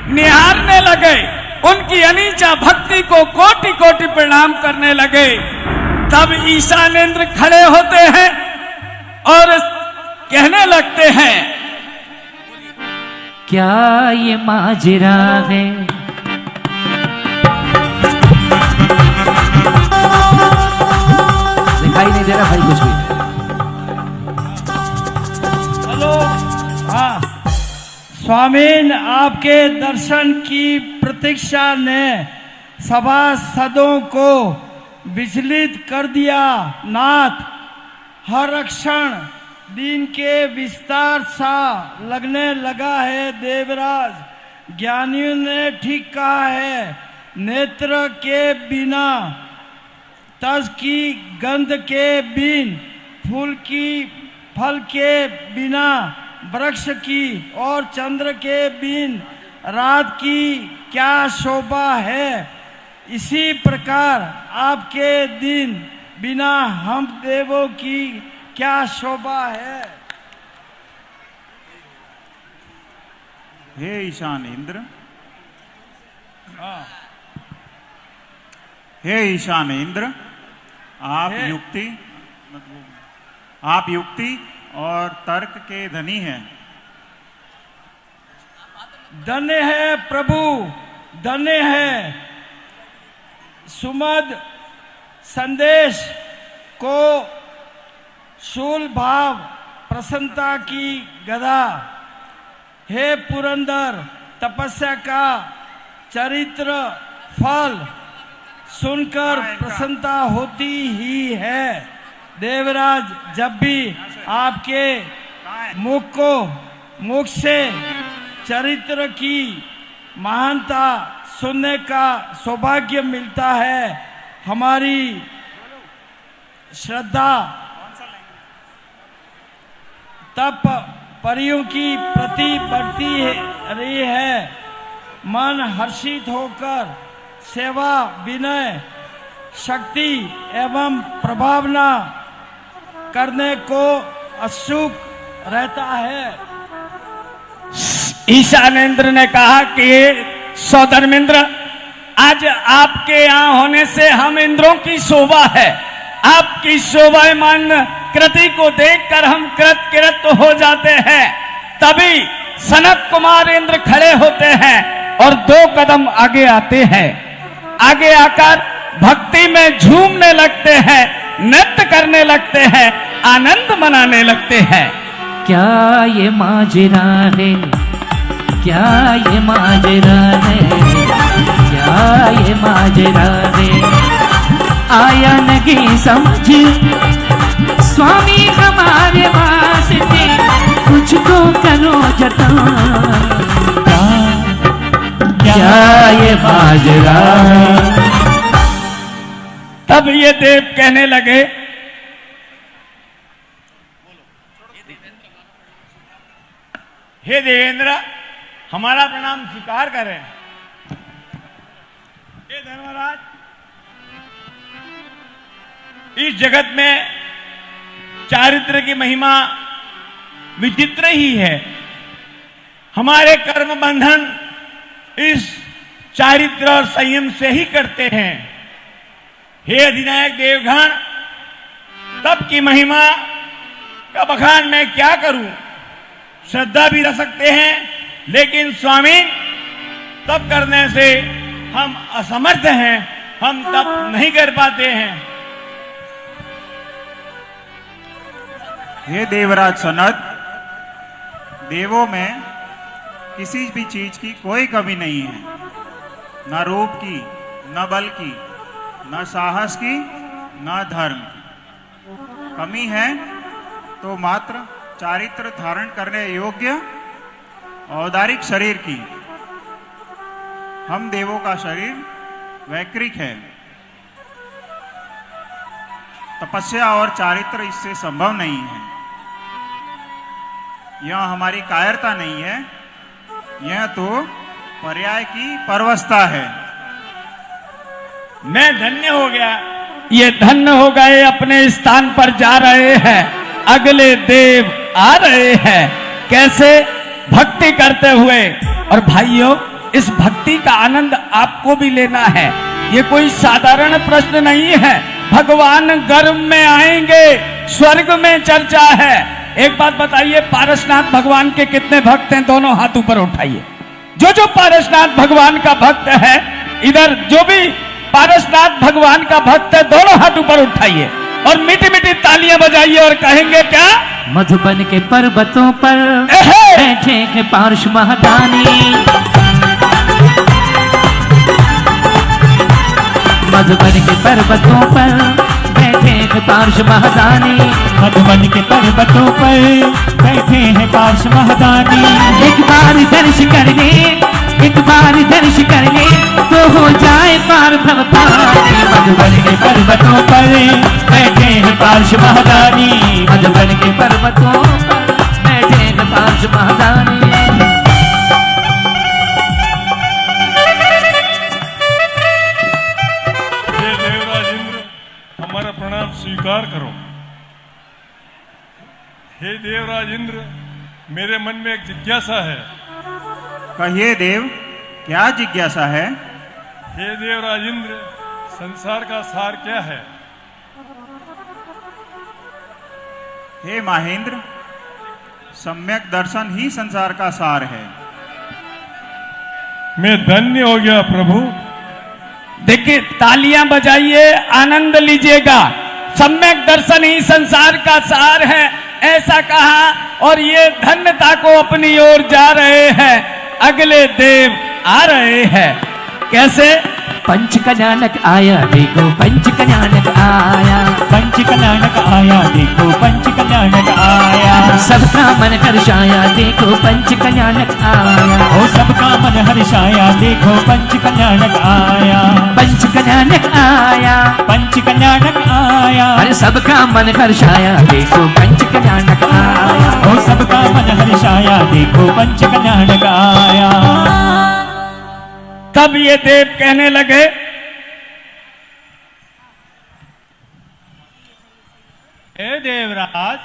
निहारने लगे, उनकी अनीचा भक्ति को कोटि कोटि प्रणाम करने लगे। तब ईशानेंद्र खड़े होते हैं और कहने लगते हैं, क्या ये माजरा है। दिखाई नहीं दे रहा भाई कुछ भी। हेलो। हाँ, स्वामीन आपके दर्शन की प्रतीक्षा ने सभासदों को विचलित कर दिया। नाथ, हर क्षण दिन के विस्तार सा लगने लगा है। देवराज ज्ञानियों ने ठीक कहा है, नेत्र के बिना, तज की गंध के बिन, फल के बिना वृक्ष की, और चंद्र के बिन रात की क्या शोभा है। इसी प्रकार आपके दिन बिना हम देवों की क्या शोभा है। हे ईशान इंद्र, हे ईशान इंद्र, आप युक्ति और तर्क के धनी हैं। धन्य है प्रभु, धन्य है। सुमद संदेश को शूल भाव प्रसन्नता की गदा। हे पुरंदर, तपस्या का चरित्र फल सुनकर प्रसन्नता होती ही है। देवराज, जब भी आपके मुख से चरित्र की महानता सुनने का सौभाग्य मिलता है, हमारी श्रद्धा तप परियों की प्रति बढ़ती रही है। मन हर्षित होकर सेवा, विनय, शक्ति एवं प्रभावना करने को उत्सुक रहता है। ईशानेंद्र ने कहा कि सौधर्मेंद्र, आज आपके यहाँ होने से हम इंद्रों की शोभा है। आपकी शोभायमान कृति को देखकर हम कृत हो जाते हैं। तभी सनक कुमार इंद्र खड़े होते हैं और 2 कदम आगे आते हैं। आगे आकर भक्ति में झूमने लगते हैं, नृत्य करने लगते हैं, आनंद मनाने लगते हैं। क्या ये माजरा है, क्या ये माजरा है, क्या ये माजरा है। आया नहीं समझ स्वामी हमारे वास्ते, कुछ तो करो जता। क्या ये माजरा। तब ये देव कहने लगे, हे देवेंद्र, हमारा प्रणाम स्वीकार करें। हे धर्मराज, इस जगत में चारित्र की महिमा विचित्र ही है। हमारे कर्म बंधन इस चारित्र और संयम से ही करते हैं। हे अधिनायक देवगण, तप की महिमा का बखान मैं क्या करूं। श्रद्धा भी रख सकते हैं, लेकिन स्वामी, तप करने से हम असमर्थ हैं, हम तप नहीं कर पाते हैं। हे देवराज सनद, देवों में किसी भी चीज की कोई कमी नहीं है। न रूप की, न बल की, न साहस की, न धर्म की। कमी है तो मात्र चारित्र धारण करने योग्य औदारिक शरीर की। हम देवों का शरीर वैकृक है। तपस्या और चारित्र इससे संभव नहीं है। यह हमारी कायरता नहीं है, यह तो पर्याय की परवस्था है। मैं धन्य हो गया। ये धन्य हो गए, अपने स्थान पर जा रहे हैं। अगले देव आ रहे हैं, कैसे? भक्ति करते हुए। और भाइयों, इस भक्ति का आनंद आपको भी लेना है। ये कोई साधारण प्रश्न नहीं है। भगवान गर्भ में आएंगे, स्वर्ग में चर्चा है। एक बात बताइए, पारसनाथ भगवान के कितने भक्त हैं? दोनों हाथ ऊपर उठाइए। जो जो पारसनाथ भगवान का भक्त है, इधर जो भी पारसनाथ भगवान का भक्त है, दोनों हाथ ऊपर उठाइए और मीठी मीठी तालियां बजाइए और कहेंगे क्या? मधुबन के पर्वतों पर बैठे हैं पार्श महादानी, मधुबन के पर्वतों पर बैठे हैं पार्श महादानी, मधुबन के पर्वतों पर बैठे हैं पार्श महादानी। एक बार दर्श कर ले, एक बार दर्श कर ले तो हो जाए पार भव पानी। मधुबन के पर्वतों पर बैठे हैं पार्श महादानी, मधुबन के पर्वतों पर बैठे हैं पार्श महादानी। देवराज इंद्र, हमारा प्रणाम स्वीकार करो। हे देवराज इंद्र, मेरे मन में एक जिज्ञासा है। कहिए देव, क्या जिज्ञासा है? हे देवराज इंद्र, संसार का सार क्या है? हे महेंद्र, सम्यक दर्शन ही संसार का सार है। मैं धन्य हो गया प्रभु। देखिए, तालियां बजाइए, आनंद लीजिएगा। सम्यक दर्शन ही संसार का सार है, ऐसा कहा और ये धन्यता को अपनी ओर जा रहे हैं। अगले देव आ रहे हैं। कैसे? पंच कल्याणक आया देखो, पंच कल्याणक आया, पंच कल्याणक आया देखो, पंच कल्याणक आया। सबका मन हर्षाया देखो, पंच कल्याणक आया, ओ सबका मन हर्षाया देखो, पंच कल्याणक आया, पंच कल्याणक आया, पंच कल्याणक आया। अरे सबका मन हर्षाया देखो, पंच कल्याणक आया, ओ सबका मन हर्षाया देखो, पंच कल्याणक आया। तब ये देव कहने लगे, हे देवराज,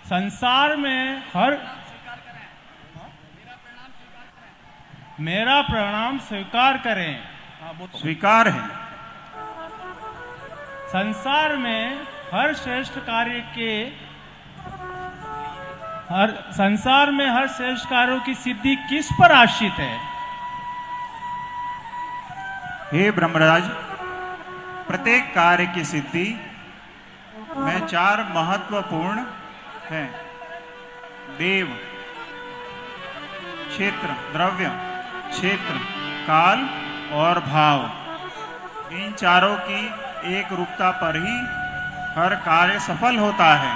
संसार में हर मेरा प्रणाम स्वीकार करें। स्वीकार है। संसार में हर श्रेष्ठ कार्य के संसार में हर श्रेष्ठ कार्यों की सिद्धि किस पर आश्रित है? हे ब्रह्मराज, प्रत्येक कार्य की सिद्धि में 4 महत्वपूर्ण हैं: देव, क्षेत्र, द्रव्य, क्षेत्र, काल और भाव। इन चारों की एक रूपता पर ही हर कार्य सफल होता है।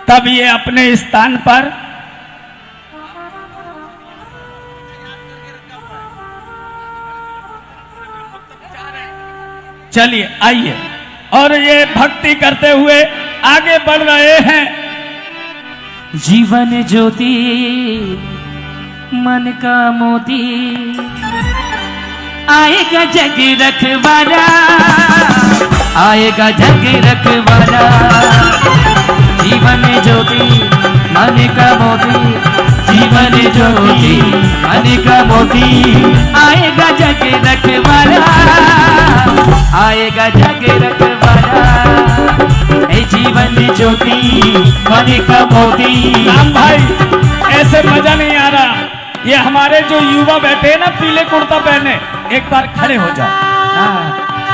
तब ये अपने स्थान पर चलिए आइए, और ये भक्ति करते हुए आगे बढ़ रहे हैं। जीवन ज्योति मन का मोती, आएगा जग रखवाला, आएगा जग रखवाला। जीवन ज्योति मन का मोती, जीवन ज्योति मन का मोती, आएगा जग रखवाला, आएगा जग रखवाला। जीवन ज्योति मन का मोती। राम भाई, ऐसे मजा नहीं आ रहा। ये हमारे जो युवा बैठे हैं ना पीले कुर्ता पहने, एक बार खड़े हो जाओ,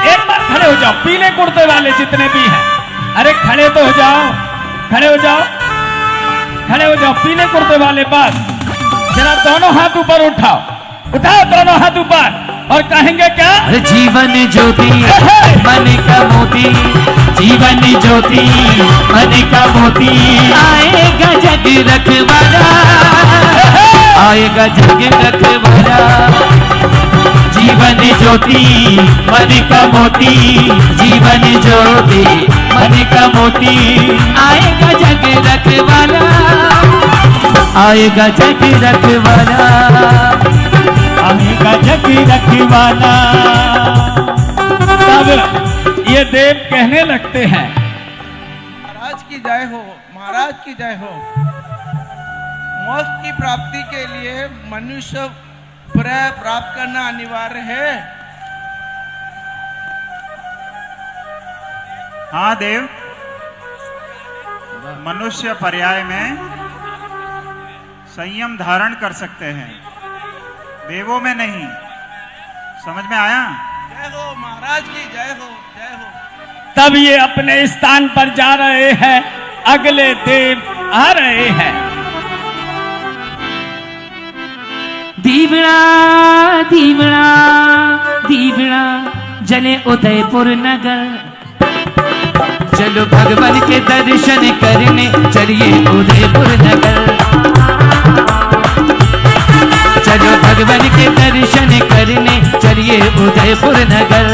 एक बार खड़े हो जाओ। पीले कुर्ते वाले जितने भी हैं, अरे खड़े तो हो जाओ, खड़े हो जाओ, खड़े हो जाओ। पीले कुर्ते वाले बस जरा दोनों हाथ ऊपर उठाओ, उठाओ दोनों हाथ ऊपर और कहेंगे क्या? जीवन ज्योति मन का मोती, जीवन ज्योति मन का मोती, आएगा जग रखवाला, आएगा जग रखवाला। जीवन ज्योति मन का मोती, जीवन ज्योति मन का मोती, आएगा जग रखवाला, आएगा जग रखवाला, आएगा जग रखवाला। तब ये देव कहने लगते हैं, महाराज की जय हो, महाराज की जय हो। मोक्ष की प्राप्ति के लिए मनुष्य प्राप्त करना अनिवार्य है। हाँ देव, मनुष्य पर्याय में संयम धारण कर सकते हैं, देवों में नहीं। समझ में आया? जय हो महाराज की, जय हो जय हो। तब ये अपने स्थान पर जा रहे हैं, अगले देव आ रहे हैं। दीवड़ा दीवड़ा दीवड़ा जले उदयपुर नगर, चलो भगवान के दर्शन करने चलिए उदयपुर नगर, चलो भगवान के दर्शन करने चलिए उदयपुर नगर।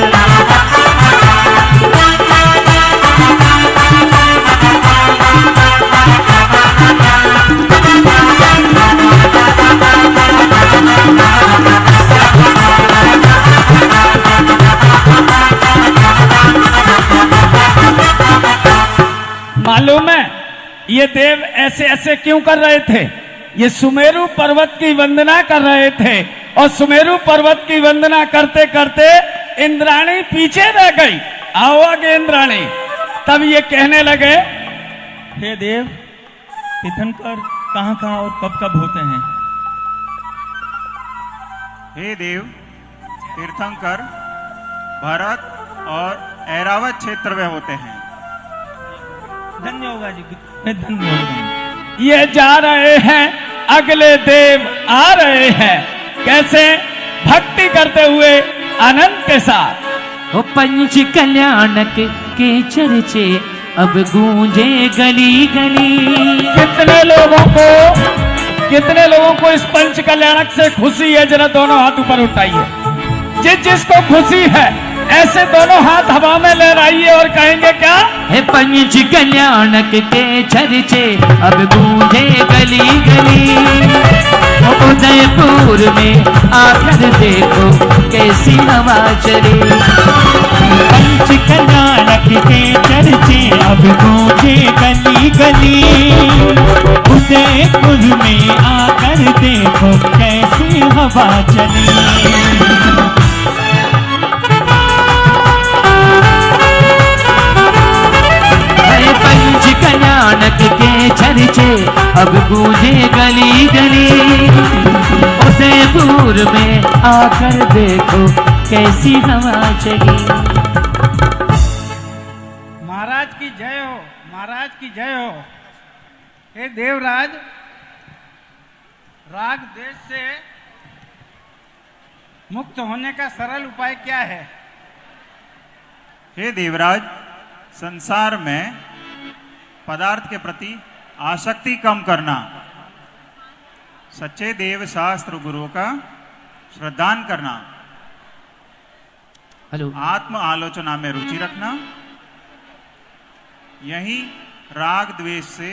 मालूम है ये देव ऐसे ऐसे क्यों कर रहे थे? ये सुमेरु पर्वत की वंदना कर रहे थे, और सुमेरु पर्वत की वंदना करते करते इंद्राणी पीछे रह गई। आओ आगे इंद्राणी। तब ये कहने लगे, हे देव, तीर्थंकर कहाँ कहाँ और कब कब होते हैं? हे देव, तीर्थंकर भरत और ऐरावत क्षेत्र में होते हैं। धन्य होगा जी, धन्य होगा। ये जा रहे हैं, अगले देव आ रहे हैं। कैसे? भक्ति करते हुए आनंद के साथ। ओ पंच कल्याणक के चर्चे अब गूंजे गली गली। कितने लोगों को इस पंच कल्याणक से खुशी है? जरा दोनों हाथ ऊपर उठाइए। जिसको खुशी है ऐसे दोनों हाथ हवा में लहराइए और कहेंगे क्या? हे पंच कल्याणक के चर्चे अब गूंजे गली गली, उदयपुर में आकर देखो कैसी हवा चली। पंच कल्याणक के चर्चे अब गूंजे गली गली, उदयपुर में आकर देखो कैसी हवा चली। पंच कल्याणक के चर्चे अब गूंजे गली गली, उदयपुर में आकर देखो कैसी हवा चली। महाराज की जय हो, महाराज की जय हो। हे देवराज, राग देश से मुक्त होने का सरल उपाय क्या है? हे देवराज, संसार में पदार्थ के प्रति आसक्ति कम करना, सच्चे देव शास्त्र गुरु का श्रद्धान करना, आत्म आलोचना में रुचि रखना, यही राग द्वेष से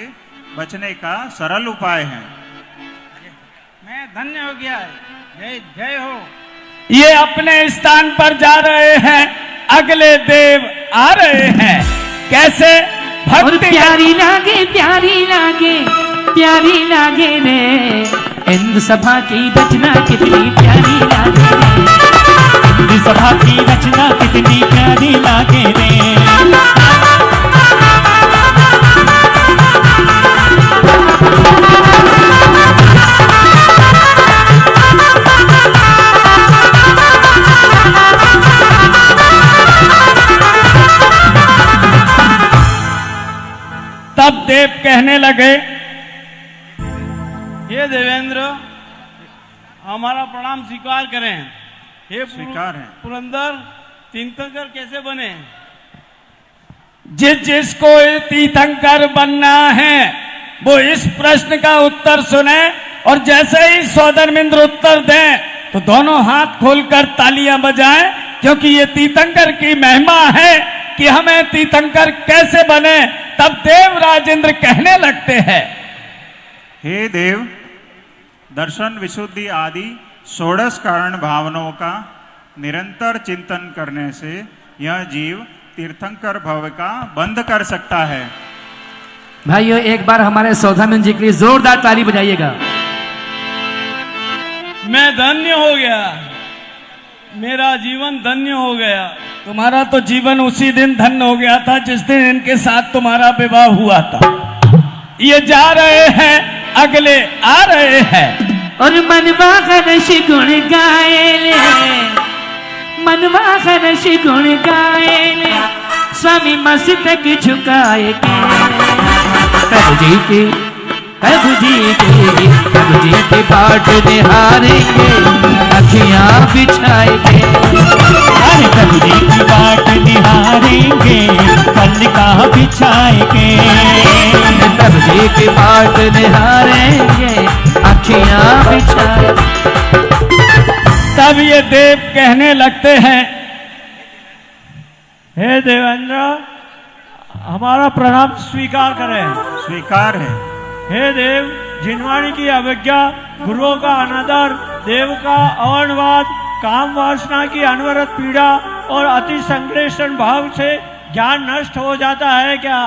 बचने का सरल उपाय है। मैं धन्य हो गया। जय जय हो। ये अपने स्थान पर जा रहे हैं, अगले देव आ रहे हैं। कैसे? और प्यारी लागे प्यारी लागे प्यारी लागे रे, इंद्र सभा की रचना कितनी प्यारी लागे रे, इंद्र सभा की रचना कितनी प्यारी लागे रे। तब देव कहने लगे, हे देवेंद्र, हमारा प्रणाम स्वीकार करें। हे स्वीकार है। पुरंदर, तीर्थंकर कैसे बने? जिसको तीर्थंकर बनना है वो इस प्रश्न का उत्तर सुने, और जैसे ही सौधर्मेंद्र उत्तर दें तो दोनों हाथ खोलकर तालियां बजाएं, क्योंकि ये तीर्थंकर की महिमा है कि हमें तीर्थंकर कैसे बने। तब देव राजेंद्र कहने लगते हैं, हे देव, दर्शन विशुद्धि आदि षोडश कारण भावनाओं का निरंतर चिंतन करने से यह जीव तीर्थंकर भव का बंध कर सकता है। भाइयों एक बार हमारे सौधामिन जी के लिए जोरदार ताली बजाइएगा। मैं धन्य हो गया, मेरा जीवन धन्य हो गया। तुम्हारा तो जीवन उसी दिन धन्य हो गया था जिस दिन इनके साथ तुम्हारा विवाह हुआ था। ये जा रहे हैं, अगले आ रहे हैं। और मनवा हर्ष गुण गाएले, मनवा हर्ष गुण गाएले, स्वामी मस्तक झुकाए के प्रभु जी के, प्रभु जी के, प्रभु जी के पाठ निहारेंगे अखियां बिछाए के। अरे प्रभु जी की बाट निहारेंगे पल्लिका बिछाए के। प्रभु जी की बाट निहारेंगे अखियां बिछाए। तब ये देव कहने लगते हैं, हे देवेंद्र, हमारा प्रणाम स्वीकार करें। स्वीकार है। हे देव, जिनवाणी की अवज्ञा, गुरुओं का अनादर, देव का अवर्णवाद, काम वासना की अनवरत पीड़ा और अति संश्लेषण भाव से ज्ञान नष्ट हो जाता है क्या?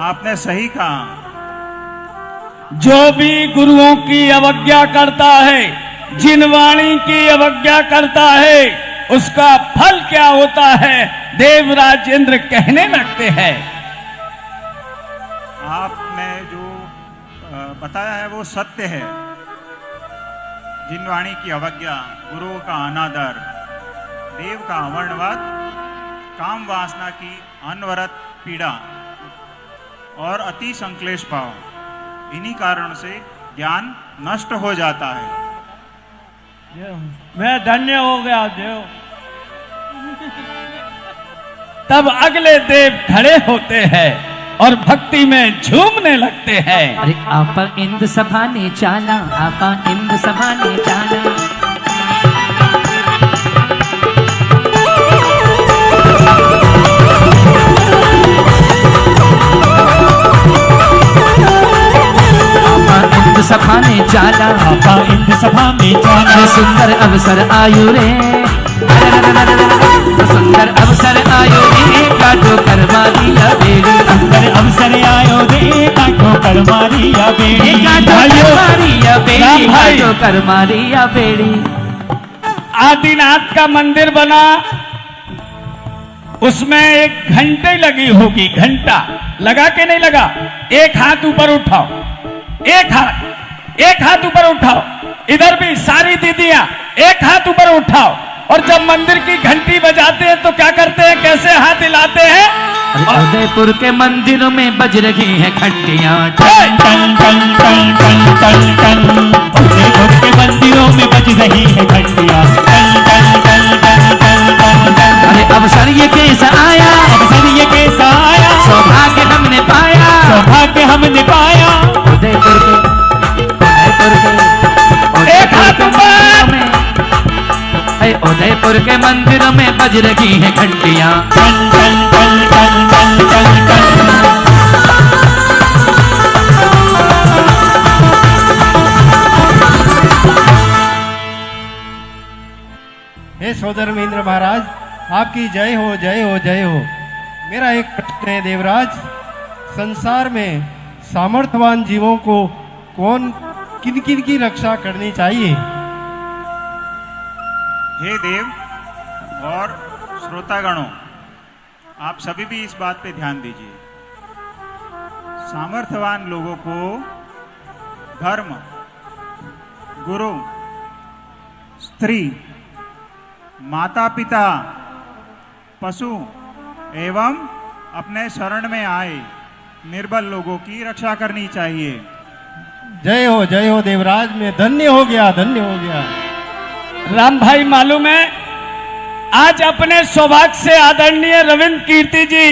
आपने सही कहा। जो भी गुरुओं की अवज्ञा करता है, जिनवाणी की अवज्ञा करता है, उसका फल क्या होता है? देवराज इंद्र कहने लगते हैं। आपने जो बताया है वो सत्य है। जिनवाणी की अवज्ञा, गुरु का अनादर, देव का अवर्णवाद, काम वासना की अनवरत पीड़ा और अति संक्लेश भाव, इन्हीं कारण से ज्ञान नष्ट हो जाता है। मैं धन्य हो गया देव। तब अगले देव खड़े होते हैं और भक्ति में झूमने लगते हैं। अरे आपा इंद्र सभा ने चाला, आपा इंद्र सभा ने चाला। सभा में चाला, आपा इंद्र सभा में चाला। सुंदर अवसर आयु रे, सुंदर अवसर आयो रे, काटो कर मारिया बेड़ी। सुंदर अवसर आयो रे, काटो कर मारिया बेड़ी। काटो कर मारिया बेड़ी, काटो कर मारिया बेड़ी। आदिनाथ का मंदिर बना, उसमें एक घंटे लगी होगी। घंटा लगा के नहीं लगा? एक हाथ ऊपर उठाओ, एक हाथ ऊपर उठाओ। इधर भी सारी दीदियां एक हाथ ऊपर उठाओ। और जब मंदिर की घंटी बजाते हैं तो क्या करते हैं, कैसे हाथ हिलाते हैं? उदयपुर के मंदिरों में बज रही है घंटियां, टन टन टन टन टन टन टन। उदयपुर के मंदिरों में बज रही है घंटियां, टन टन टन टन टन टन टन। अरे अवसर ये कैसा आया, अवसर ये कैसा आया, सौभाग्य हमने पाया, सौभाग्य हमने पाया। उदयपुर के एक हाथ ऊपर में, उदयपुर के मंदिरों में बज रही है घंटियां, टन टन टन टन टन टन टन। हे सोदर महेंद्र महाराज, आपकी जय हो, जय हो, जय हो। मेरा एक प्रश्न है देवराज, संसार में सामर्थ्यवान जीवों को कौन किन किन की रक्षा करनी चाहिए? हे देव और श्रोतागणों, आप सभी भी इस बात पे ध्यान दीजिए। सामर्थ्यवान लोगों को धर्म, गुरु, स्त्री, माता पिता, पशु एवं अपने शरण में आए निर्बल लोगों की रक्षा करनी चाहिए। जय हो देवराज, मैं धन्य हो गया, धन्य हो गया। राम भाई, मालूम है आज अपने सौभाग्य से आदरणीय रविंद्र कीर्ति जी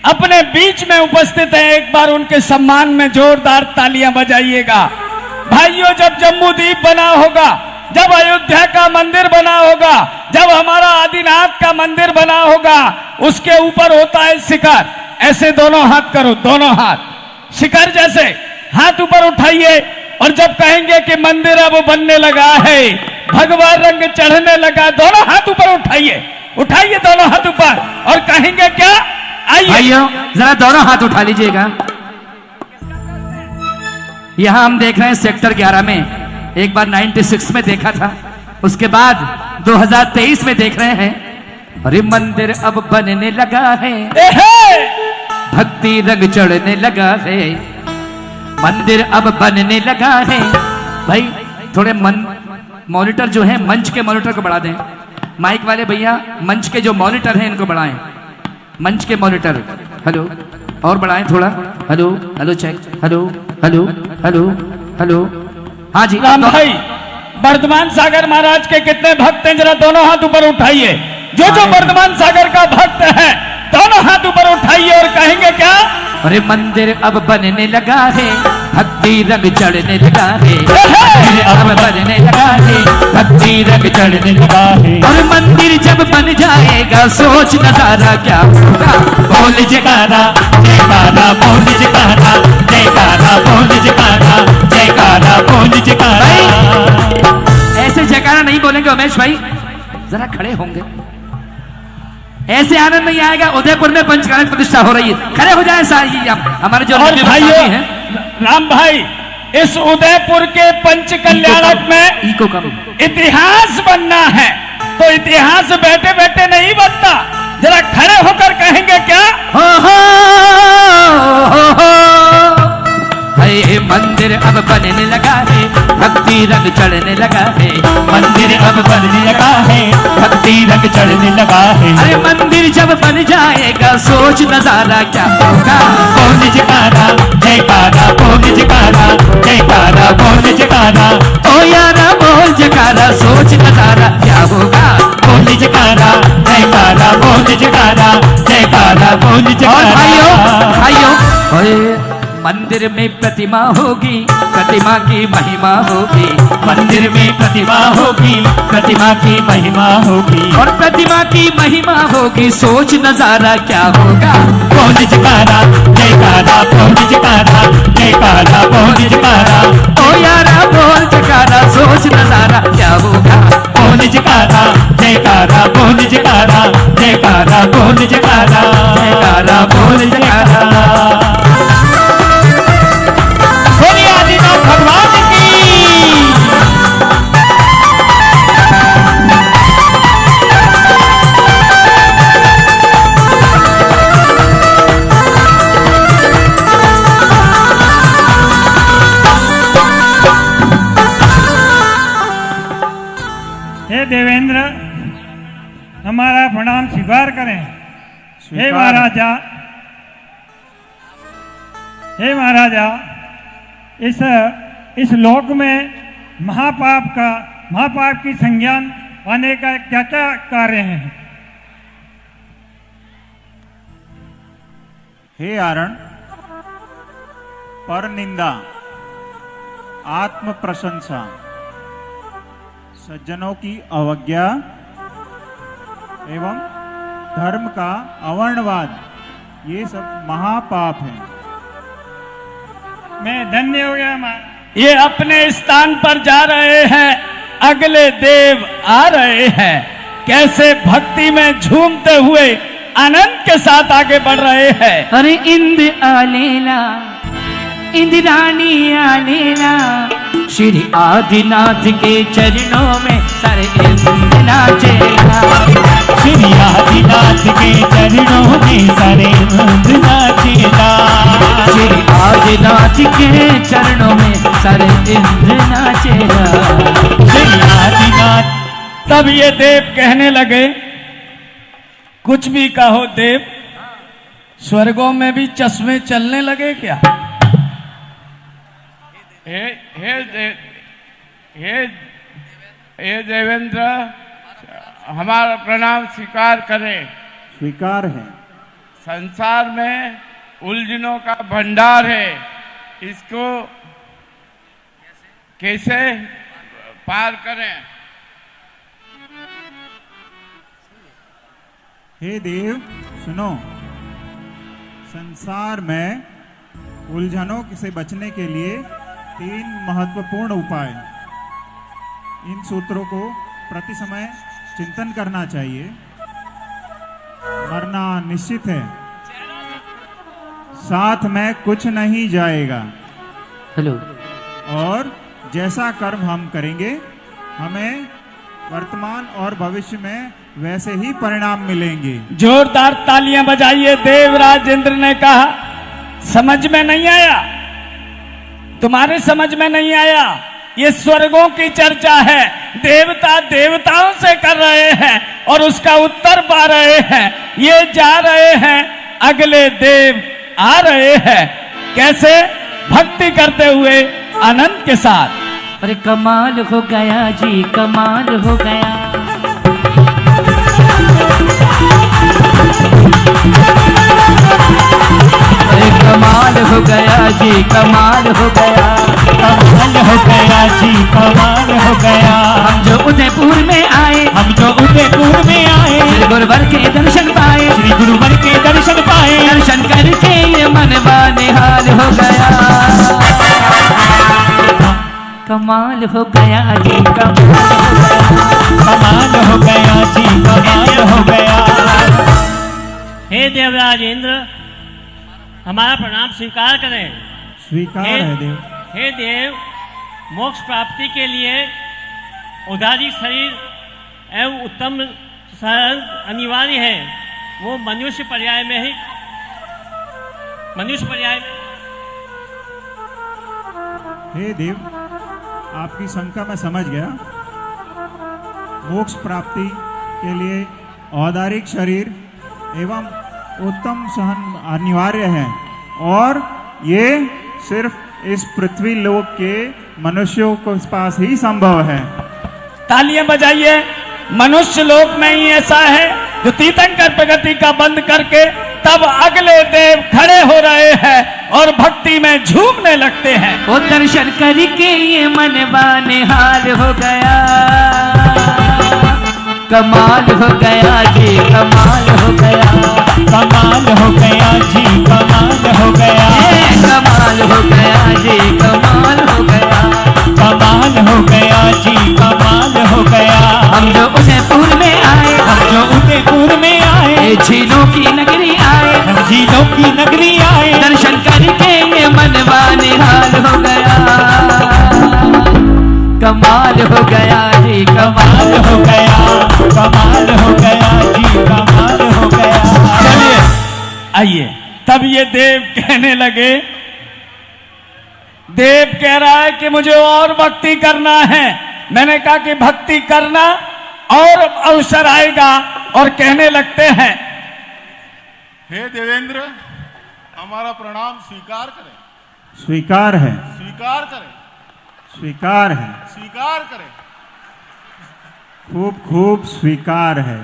अपने बीच में उपस्थित हैं। एक बार उनके सम्मान में जोरदार तालियां बजाइएगा। भाइयों, जब जम्मू द्वीप बना होगा, जब अयोध्या का मंदिर बना होगा, जब हमारा आदिनाथ का मंदिर बना होगा, उसके ऊपर होता है शिखर। ऐसे दोनों हाथ करो, दोनों हाथ शिखर जैसे हाथ ऊपर उठाइए। और जब कहेंगे कि मंदिर अब बनने लगा है, भगवा रंग चढ़ने लगा, दोनों हाथ ऊपर उठाइए, उठाइए दोनों हाथ ऊपर और कहेंगे क्या? आइए भाइयों, जरा दोनों हाथ उठा लीजिएगा। यहां हम देख रहे हैं सेक्टर 11 में एक बार 96 में देखा था, उसके बाद 2023 में देख रहे हैं। अरे मंदिर अब बनने लगा है, भक्ति रंग चढ़ने लगा है, मंदिर अब बनने लगा है। भाई थोड़े मॉनिटर जो है मंच के मॉनिटर को बढ़ा दें, माइक वाले भैया मंच के जो मॉनिटर हैं इनको बढ़ाएं, मंच के मॉनिटर। हेलो और बढ़ाएं थोड़ा, hello hello check, hello hello hello hello. हाँ जी राम भाई, वर्धमान सागर महाराज के कितने भक्त हैं, जरा दोनों हाथ ऊपर उठाइए। जो जो वर्धमान सागर का भक्त है दोनों हाथ ऊपर उठाइए और कहेंगे क्या? अरे मंदिर अब बनने लगा है, भक्ति रंग चढ़ने लगा है, मंदिर अब बनने लगा है, भक्ति रंग चढ़ने लगा है। और मंदिर जब बन जाएगा सोच नजारा क्या होगा। बोल जयकारा जयकारा, बोल जयकारा जयकारा, बोल जयकारा जयकारा, बोल जयकारा। ऐसे जयकारा नहीं बोलेंगे उमेश भाई, जरा खड़े होंगे, ऐसे आनंद नहीं आएगा। उदयपुर में पंचकालिक प्रतिष्ठा हो रही है, खड़े हो जाए सारी हमारे जो भाइयों हैं। राम भाई, इस उदयपुर के पंच कल्याणक में इको कम इतिहास बनना है, तो इतिहास बैठे बैठे नहीं बनता, जरा खड़े होकर कहेंगे क्या? हे मंदिर अब बनने लगा है, भक्ति रंग चढ़ने लगा है, मंदिर अब बनने लगा है, भक्ति रंग चढ़ने लगा है। अरे मंदिर जब बन जाएगा सोच नजारा क्या होगा। बोल जयकारा जयकारा, बोल जयकारा जयकारा, बोल जयकारा ओ यारा, बोल जयकारा सोच नजारा क्या होगा। बोल जयकारा जयकारा, बोल जयकारा जयकारा, बोल जयकारा। भाइयों भाइयों, मंदिर में प्रतिमा होगी, प्रतिमा की महिमा होगी, मंदिर में प्रतिमा होगी, प्रतिमा की महिमा होगी, और प्रतिमा की महिमा होगी सोच नजारा क्या होगा। बोल जयकारा जयकारा, बोल जयकारा जयकारा, बोल जयकारा ओ यारा, बोल जयकारा सोच नजारा क्या होगा। बोल जयकारा जयकारा, बोल जयकारा जयकारा, बोल जयकारा जयकारा, बोल जयकारा। आदिनाथ भगवान की। हे देवेंद्र, हमारा प्रणाम स्वीकार करें। हे महाराजा, हे महाराजा, इस लोक में महापाप की संज्ञान पाने का क्या क्या कार्य हैं? हे आरण, पर निंदा, आत्म प्रशंसा, सज्जनों की अवज्ञा एवं धर्म का अवर्णवाद, ये सब महापाप हैं। मैं धन्य हो गया। ये अपने स्थान पर जा रहे हैं, अगले देव आ रहे हैं, कैसे भक्ति में झूमते हुए आनंद के साथ आगे बढ़ रहे हैं। अरे इंद्र आलेला, इंद्राणी आलेला, श्री आदिनाथ के चरणों में सारे इंद्र नाचेगा। श्री आदिनाथ के चरणों में सारे इंद्र नाचेगा। श्री आदिनाथ के चरणों में सारे इंद्र नाचेगा। श्री आदिनाथ। तब ये देव कहने लगे, कुछ भी कहो देव, स्वर्गों में भी चश्मे चलने लगे क्या? हे देवेंद्र, हमारा प्रणाम स्वीकार करें। स्वीकार है। संसार में उलझनों का भंडार है, इसको कैसे पार करें? हे देव सुनो, संसार में उलझनों से बचने के लिए 3 महत्वपूर्ण उपाय, इन सूत्रों को प्रति समय चिंतन करना चाहिए। मरना निश्चित है, साथ में कुछ नहीं जाएगा। हेलो। और जैसा कर्म हम करेंगे हमें वर्तमान और भविष्य में वैसे ही परिणाम मिलेंगे। जोरदार तालियां बजाइए। देवराज इंद्र ने कहा, समझ में नहीं आया? तुम्हारे समझ में नहीं आया? ये स्वर्गों की चर्चा है, देवता देवताओं से कर रहे हैं और उसका उत्तर पा रहे हैं। ये जा रहे हैं, अगले देव आ रहे हैं। कैसे? भक्ति करते हुए आनंद के साथ। अरे कमाल हो गया जी, कमाल हो गया। अरे कमाल हो गया जी, कमाल हो गया। कमाल हो गया जी, कमाल हो गया। हम जो उदयपुर में आए, हम जो उदयपुर में आए, श्री गुरुवर के दर्शन पाए, श्री गुरुवर के दर्शन पाए। दर्शन करके ये मनवा निहाल हो गया। कमाल हो गया जी, कमाल हो गया जी, कमाल हो गया। हे देवराज इंद्र, हमारा प्रणाम स्वीकार करें। स्वीकार है देव। हे देव, मोक्ष प्राप्ति के लिए औदारिक शरीर एवं उत्तम शरण अनिवार्य है। वो मनुष्य पर्याय में ही हे देव, आपकी शंका मैं समझ गया। मोक्ष प्राप्ति के लिए औदारिक शरीर एवं उत्तम सहन अनिवार्य है और ये सिर्फ इस पृथ्वी लोक के मनुष्यों के पास ही संभव है। तालियां बजाइए। मनुष्य लोक में ही ऐसा है जो तीर्थंकर प्रगति का बंद करके तब अगले देव खड़े हो रहे हैं और भक्ति में झूमने लगते हैं। वो दर्शन करके ये मनवा निहाल हो गया। कमाल हो गया जी, कमाल हो गया। कमाल हो गया जी, कमाल हो गया। कमाल हो गया जी, कमाल हो गया। कमाल हो गया जी, कमाल हो गया। हम जो उदयपुर में आए, हम जो उदयपुर में आए, झीलों की नगरी आए, हम झीलों की नगरी आए। दर्शन करके ये मनवा निहाल हो गया। कमाल हो गया जी, कमाल हो गया। कमाल हो गया जी, कमाल हो गया। चलिए आइए। तब ये देव कहने लगे, देव कह रहा है कि मुझे और भक्ति करना है। मैंने कहा कि भक्ति करना और अवसर आएगा और कहने लगते हैं, हे देवेंद्र, हमारा प्रणाम स्वीकार करें। स्वीकार है। स्वीकार करें। स्वीकार है। स्वीकार करें। खूब खूब स्वीकार है।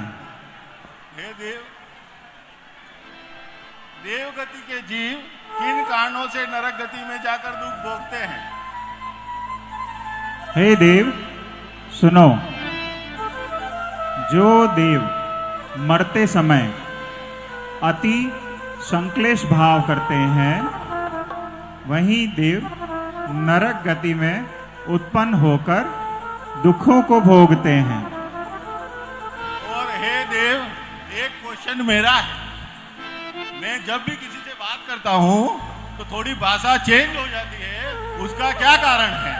हे देव, देव गति के जीव किन कारणों से नरक गति में जाकर दुख भोगते हैं? हे देव, सुनो। जो देव मरते समय अति संक्लेश भाव करते हैं, वही देव नरक गति में उत्पन्न होकर दुखों को भोगते हैं। और हे देव, एक क्वेश्चन मेरा है। मैं जब भी किसी से बात करता हूँ तो थोड़ी भाषा चेंज हो जाती है, उसका क्या कारण है?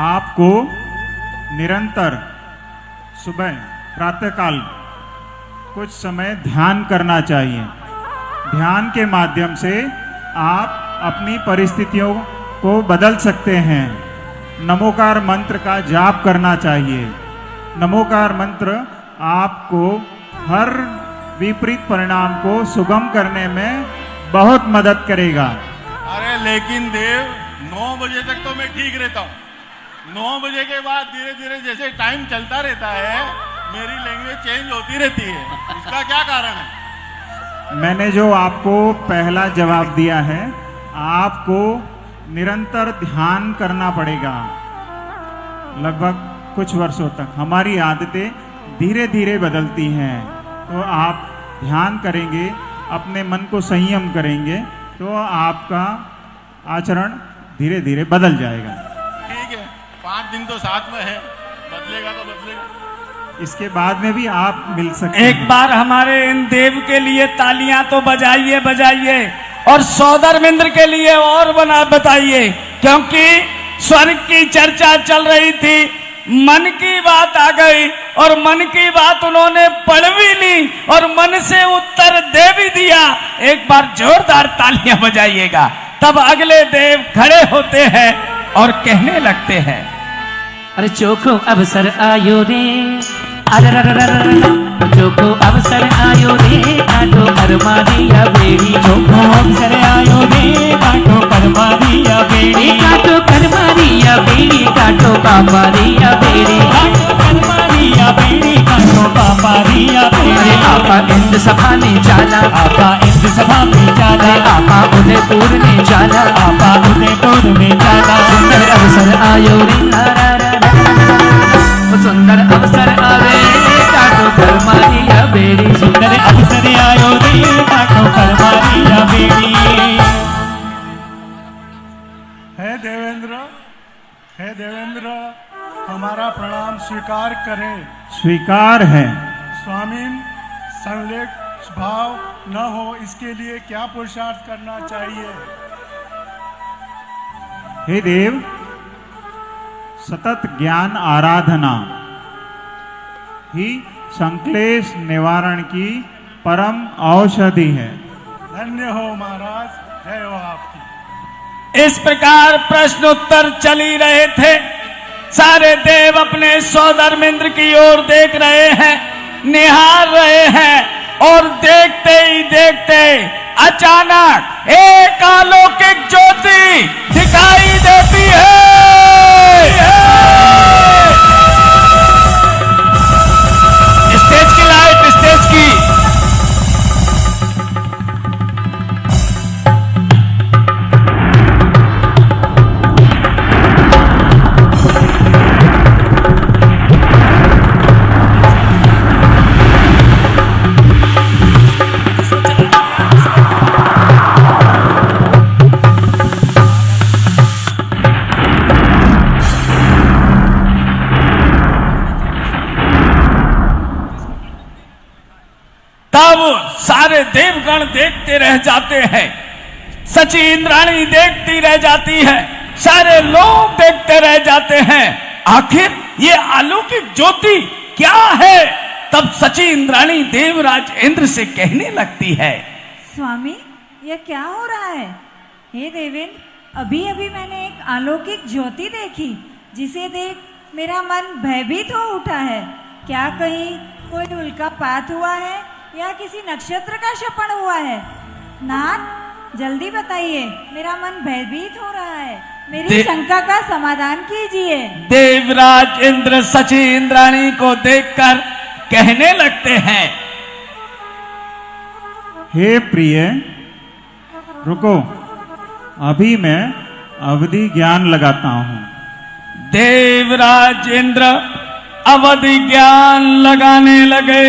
आपको निरंतर सुबह प्रातःकाल कुछ समय ध्यान करना चाहिए। ध्यान के माध्यम से आप अपनी परिस्थितियों को बदल सकते हैं। नमोकार मंत्र का जाप करना चाहिए। नमोकार मंत्र आपको हर विपरीत परिणाम को सुगम करने में बहुत मदद करेगा। अरे लेकिन देव, 9 बजे तक तो मैं ठीक रहता हूँ। 9 बजे के बाद धीरे धीरे जैसे टाइम चलता रहता है, मेरी लैंग्वेज चेंज होती रहती है। इसका क्या कारण है? मैंने जो आपको पहला जवाब दिया है, आपको निरंतर ध्यान करना पड़ेगा। लगभग कुछ वर्षों तक हमारी आदतें धीरे धीरे बदलती हैं, तो आप ध्यान करेंगे, अपने मन को संयम करेंगे, तो आपका आचरण धीरे धीरे बदल जाएगा। ठीक है, 5 दिन तो साथ में है, बदलेगा तो बदलेगा। इसके बाद में भी आप मिल सकते हैं। एक बार हमारे इन देव के लिए तालियां तो बजाइए बजाइए, और सौदर मिंद्र के लिए और बताइए, क्योंकि स्वर्ग की चर्चा चल रही थी, मन की बात आ गई और मन की बात उन्होंने पढ़ भी ली और मन से उत्तर दे भी दिया। एक बार जोरदार तालियां बजाइएगा। तब अगले देव खड़े होते हैं और कहने लगते हैं, अरे चोखो अवसर आयो रे, अरे चोखो अवसर आयो रे, काटो करमारिया बेड़ी। चोखो अवसर आयो रे, काटो करमारिया बेड़ी। काटो करमारिया बेड़ी, काटो पापारिया बेड़ी। काटो करमारिया बेड़ी, काटो पापारिया बेड़ी। अरे आपा इंद्र सभा ने चाला, आपा इंद्र सभा में चाला। आपा उदयपुर ने चाला, आपा उदयपुर में चाला। सुंदर अवसर आयो रे, सुंदर अवसर आवे, काटो करमारिया बेड़ी। सुंदर अवसर आयो रे, काटो करमारिया बेड़ी। हे देवेंद्र, हमारा प्रणाम स्वीकार करें। स्वीकार है। स्वामी, संलेख भाव न हो इसके लिए क्या पुरुषार्थ करना चाहिए? हे देव, सतत ज्ञान आराधना ही संक्लेश निवारण की परम औषधि है। धन्य हो महाराज, जय हो आपकी। इस प्रकार प्रश्न उत्तर चल ही रहे थे। सारे देव अपने सौधर्मेंद्र की ओर देख रहे हैं, निहार रहे हैं और देखते ही देखते अचानक एक अलौकिक ज्योति दिखाई देती है। स्टेज की लाइट, स्टेज की। तब सारे देवगण देखते रह जाते हैं, सची इंद्राणी देखती रह जाती है, सारे लोग देखते रह जाते हैं। आखिर ये अलौकिक ज्योति क्या है? तब सची इंद्राणी देवराज इंद्र से कहने लगती है, स्वामी, यह क्या हो रहा है? हे देवेंद्र, अभी अभी मैंने एक अलौकिक ज्योति देखी, जिसे देख मेरा मन भयभीत हो उठा है। क्या कहीं कोई उल्कापात हुआ है या किसी नक्षत्र का शपन हुआ है? नाथ, जल्दी बताइए, मेरा मन भयभीत हो रहा है, मेरी शंका का समाधान कीजिए। देवराज इंद्र सची इंद्राणी को देखकर कहने लगते हैं, हे प्रिय, रुको, अभी मैं अवधि ज्ञान लगाता हूं। देवराज इंद्र अवधि ज्ञान लगाने लगे।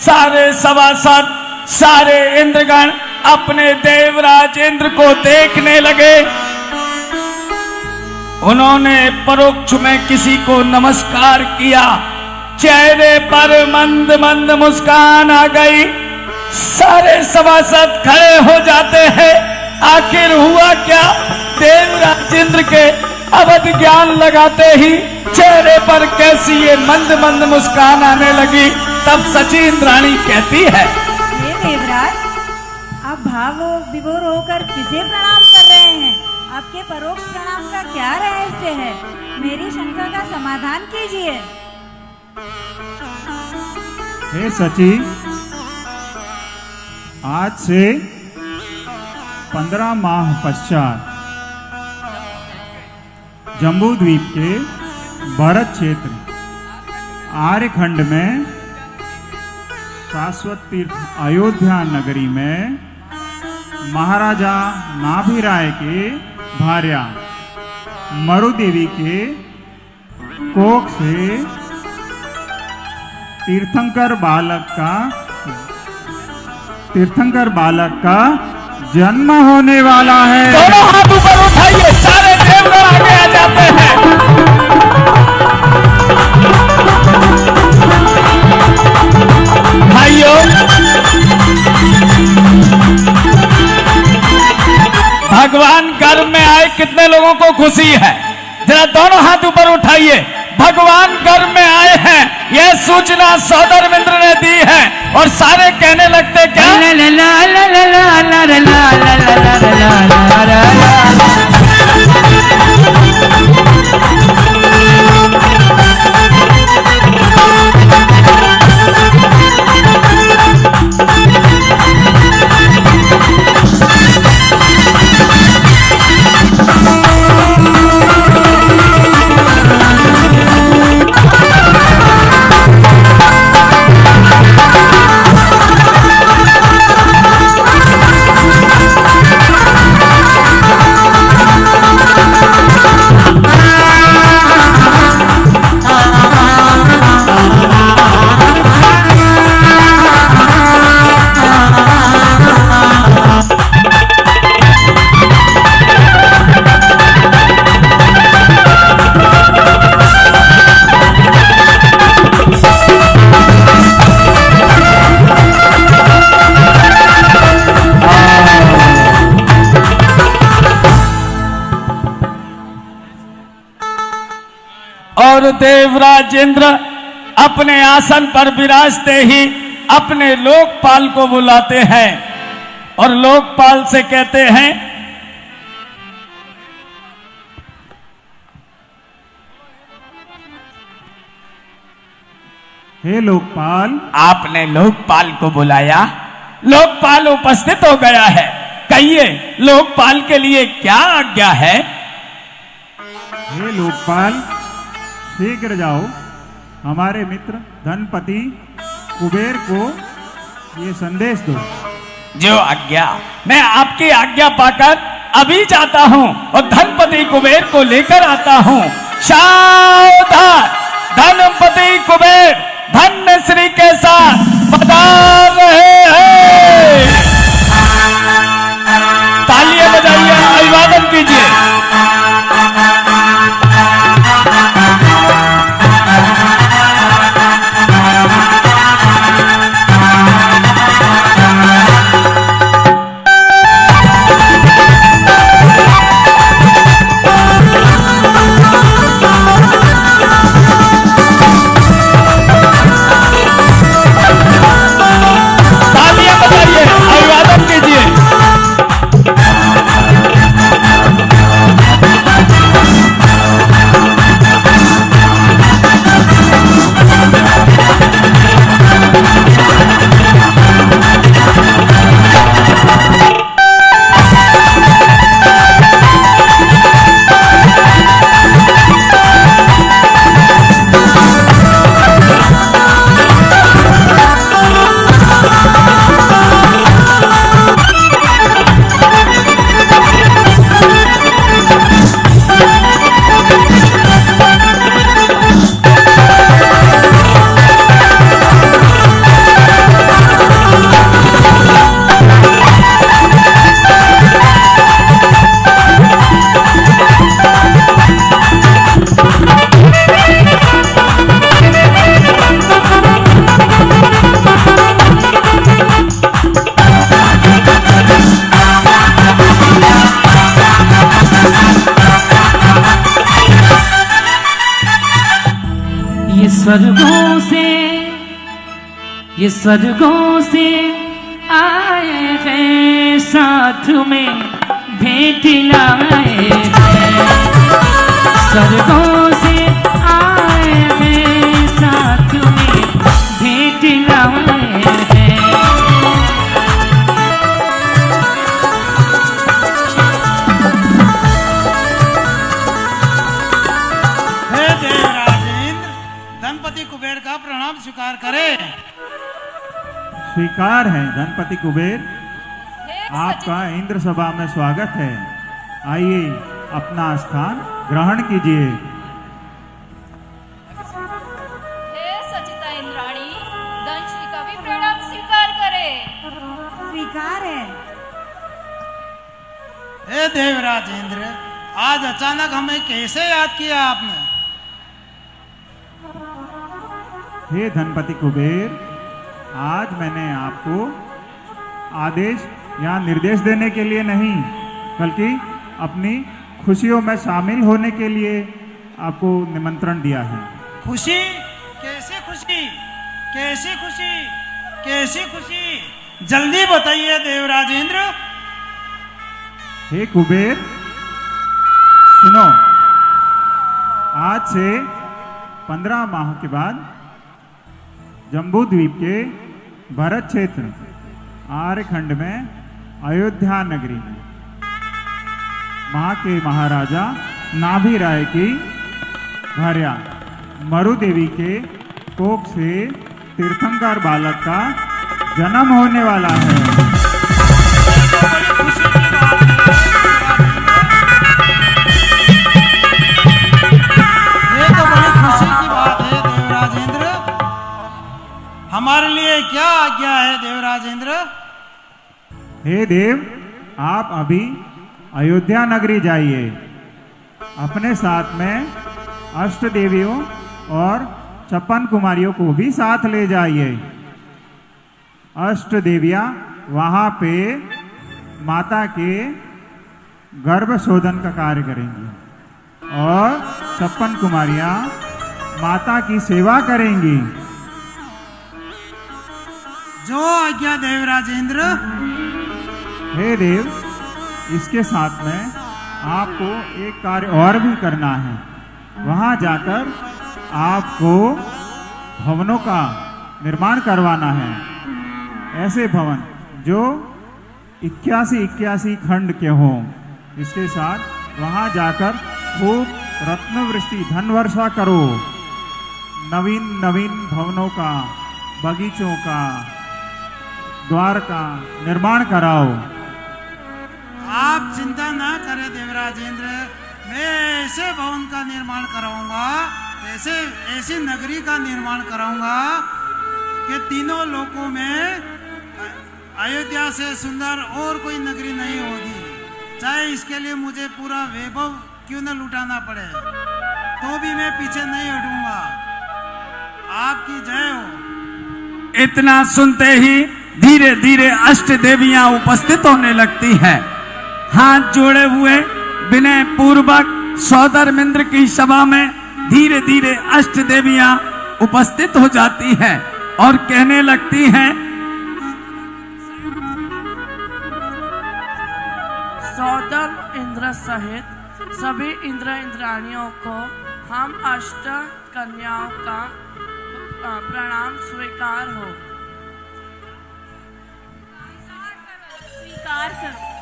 सारे सभासद, सारे इंद्रगण अपने देवराज इंद्र को देखने लगे। उन्होंने परोक्ष में किसी को नमस्कार किया, चेहरे पर मंद मंद मुस्कान आ गई। सारे सभासद खड़े हो जाते हैं। आखिर हुआ क्या? देवराज इंद्र के अवधि ज्ञान लगाते ही चेहरे पर कैसी ये मंद मंद मुस्कान आने लगी। तब सची इंद्राणी कहती है, हे देवराज, आप भाव विभोर होकर किसे प्रणाम कर रहे हैं? आपके परोक्ष प्रणाम का क्या रहस्य है? मेरी शंका का समाधान कीजिए। हे सची, आज से 15 माह पश्चात जम्बूद्वीप के भरत क्षेत्र आर्यखंड में शाश्वत तीर्थ अयोध्या नगरी में महाराजा नाभिराय के भार्या मरुदेवी के कोख से तीर्थंकर बालक का जन्म होने वाला है। दोनों हाथ ऊपर उठाइए, सारे देवगण आगे आ जाते हैं। भाइयों, भगवान गर्भ में आए, कितने लोगों को खुशी है? दोनों हाथ ऊपर उठाइए। भगवान घर में आए हैं, यह सूचना सौधर्मेंद्र ने दी है। और सारे कहने लगते क्या, ला ला ला ला ला ला ला ला ला ला ला ला ला। और देवराज इंद्र अपने आसन पर विराजते ही अपने लोकपाल को बुलाते हैं और लोकपाल से कहते हैं, हे लोकपाल। आपने लोकपाल को बुलाया, लोकपाल उपस्थित हो गया है। कहिए लोकपाल के लिए क्या आज्ञा है? हे लोकपाल, शीघ्र जाओ, हमारे मित्र धनपति कुबेर को ये संदेश दो। जो आज्ञा। मैं आपकी आज्ञा पाकर अभी जाता हूं और धनपति कुबेर को लेकर आता हूं। सावधान, धनपति कुबेर धन्य श्री के साथ पधार रहे हैं। तालियां बजाइए, अभिवादन कीजिए। ये स्वर्गों से आए हैं, साथ में भेंट लाए हैं। स्वर्गों से आए हैं, साथ में भेंट लाए हैं। हे देवराज इंद्र, धनपति कुबेर का प्रणाम स्वीकार करें। स्वीकार है धनपति कुबेर, आपका इंद्र सभा में स्वागत है। आइए अपना स्थान ग्रहण कीजिए। हे सचिता इंद्राणी, दंश का भी प्रणाम स्वीकार करें। स्वीकार है। हे देवराज इंद्र, आज अचानक हमें कैसे याद किया आपने? हे धनपति कुबेर, आज मैंने आपको आदेश या निर्देश देने के लिए नहीं, बल्कि अपनी खुशियों में शामिल होने के लिए आपको निमंत्रण दिया है। खुशी, कैसी खुशी, कैसी खुशी, कैसी खुशी, जल्दी बताइए देवराजेंद्र। हे कुबेर, सुनो, आज से 15 माह के बाद जम्बूद्वीप के भरत क्षेत्र आर्यखंड में अयोध्या नगरी में वहाँ के महाराजा नाभि राय की भार्या मरु देवी के कोख से तीर्थंकर बालक का जन्म होने वाला है। ये तो बड़ी खुशी की बात है देवराजेंद्र। हमारे लिए क्या आज्ञा है देवराजेंद्र? हे देव, आप अभी अयोध्या नगरी जाइए। अपने साथ में अष्ट देवियों और 56 कुमारियों को भी साथ ले जाइए। अष्ट देवियां वहाँ पे माता के गर्भ शोधन का कार्य करेंगी और 56 कुमारियां माता की सेवा करेंगी। जो आज्ञा देवराजेंद्र। हे देव, इसके साथ में आपको एक कार्य और भी करना है। वहाँ जाकर आपको भवनों का निर्माण करवाना है। ऐसे भवन जो 81 खंड के हों। इसके साथ वहाँ जाकर खूब रत्नवृष्टि धन वर्षा करो। नवीन नवीन भवनों का, बगीचों का, द्वार का निर्माण कराओ। आप चिंता ना करें देवराजेंद्र, मैं ऐसे भवन का निर्माण कराऊंगा, ऐसी नगरी का निर्माण कराऊंगा कि तीनों लोकों में अयोध्या से सुंदर और कोई नगरी नहीं होगी। चाहे इसके लिए मुझे पूरा वैभव क्यों न लुटाना पड़े, तो भी मैं पीछे नहीं हटूंगा। आपकी जय हो। इतना सुनते ही धीरे धीरे अष्ट देवियां उपस्थित होने लगती हैं। हाथ जोड़े हुए विनय पूर्वक सौदरमिंद्र की सभा में धीरे धीरे अष्ट देवियां उपस्थित हो जाती हैं और कहने लगती हैं, सौदर इंद्र सहित सभी इंद्र इंद्राणियों को हम अष्ट कन्याओं का प्रणाम स्वीकार हो। स्वीकार करो।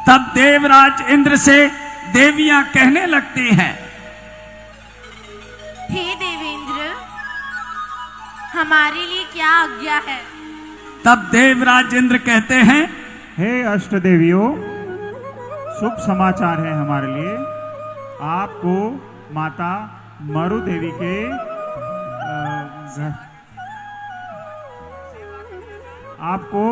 तब देवराज इंद्र से देवियां कहने लगती हैं, हे देवेंद्र, हमारे लिए क्या आज्ञा है? तब देवराज इंद्र कहते हैं, हे अष्ट देवियों, शुभ समाचार है हमारे लिए। आपको माता मरु देवी के आपको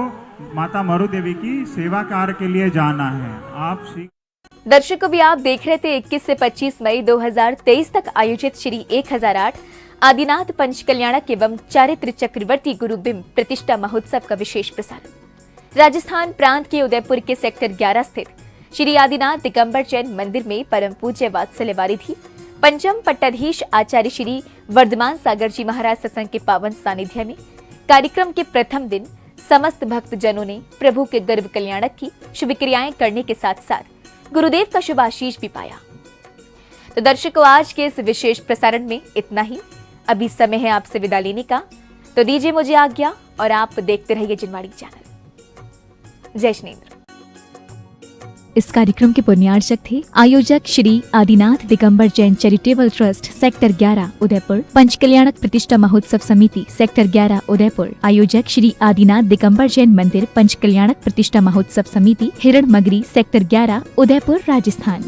माता मरु देवी की सेवा कार्य के लिए जाना है। आप दर्शकों, भी आप देख रहे थे 21 से 25 मई 2023 तक आयोजित श्री 1008 आदिनाथ पंचकल्याणक एवं चारित्र चक्रवर्ती गुरुबिंब प्रतिष्ठा महोत्सव का विशेष प्रसारण। राजस्थान प्रांत के उदयपुर के सेक्टर 11 स्थित श्री आदिनाथ दिगंबर जैन मंदिर में परम पूज्य वात्सल्य वारिधि पंचम पट्टाधीश आचार्य श्री वर्धमान सागर जी महाराज सत्संग के पावन सानिध्य में कार्यक्रम के प्रथम दिन समस्त भक्त जनों ने प्रभु के गर्भ कल्याणक की शुभ क्रियाएं करने के साथ साथ गुरुदेव का शुभ आशीष भी पाया। तो दर्शकों, आज के इस विशेष प्रसारण में इतना ही। अभी समय है आपसे विदा लेने का, तो दीजिए मुझे आज्ञा और आप देखते रहिए जिनवाड़ी चैनल। जय श्रीनेन्द्र। इस कार्यक्रम के पुण्यार्चक थे आयोजक Shri Adinath Digambar Jain charitable trust sector 11 Udaipur, पंचकल्याणक प्रतिष्ठा महोत्सव समिति सेक्टर 11 उदयपुर, आयोजक श्री आदिनाथ दिगंबर जैन मंदिर पंचकल्याणक प्रतिष्ठा महोत्सव समिति हिरण मगरी सेक्टर 11 उदयपुर राजस्थान।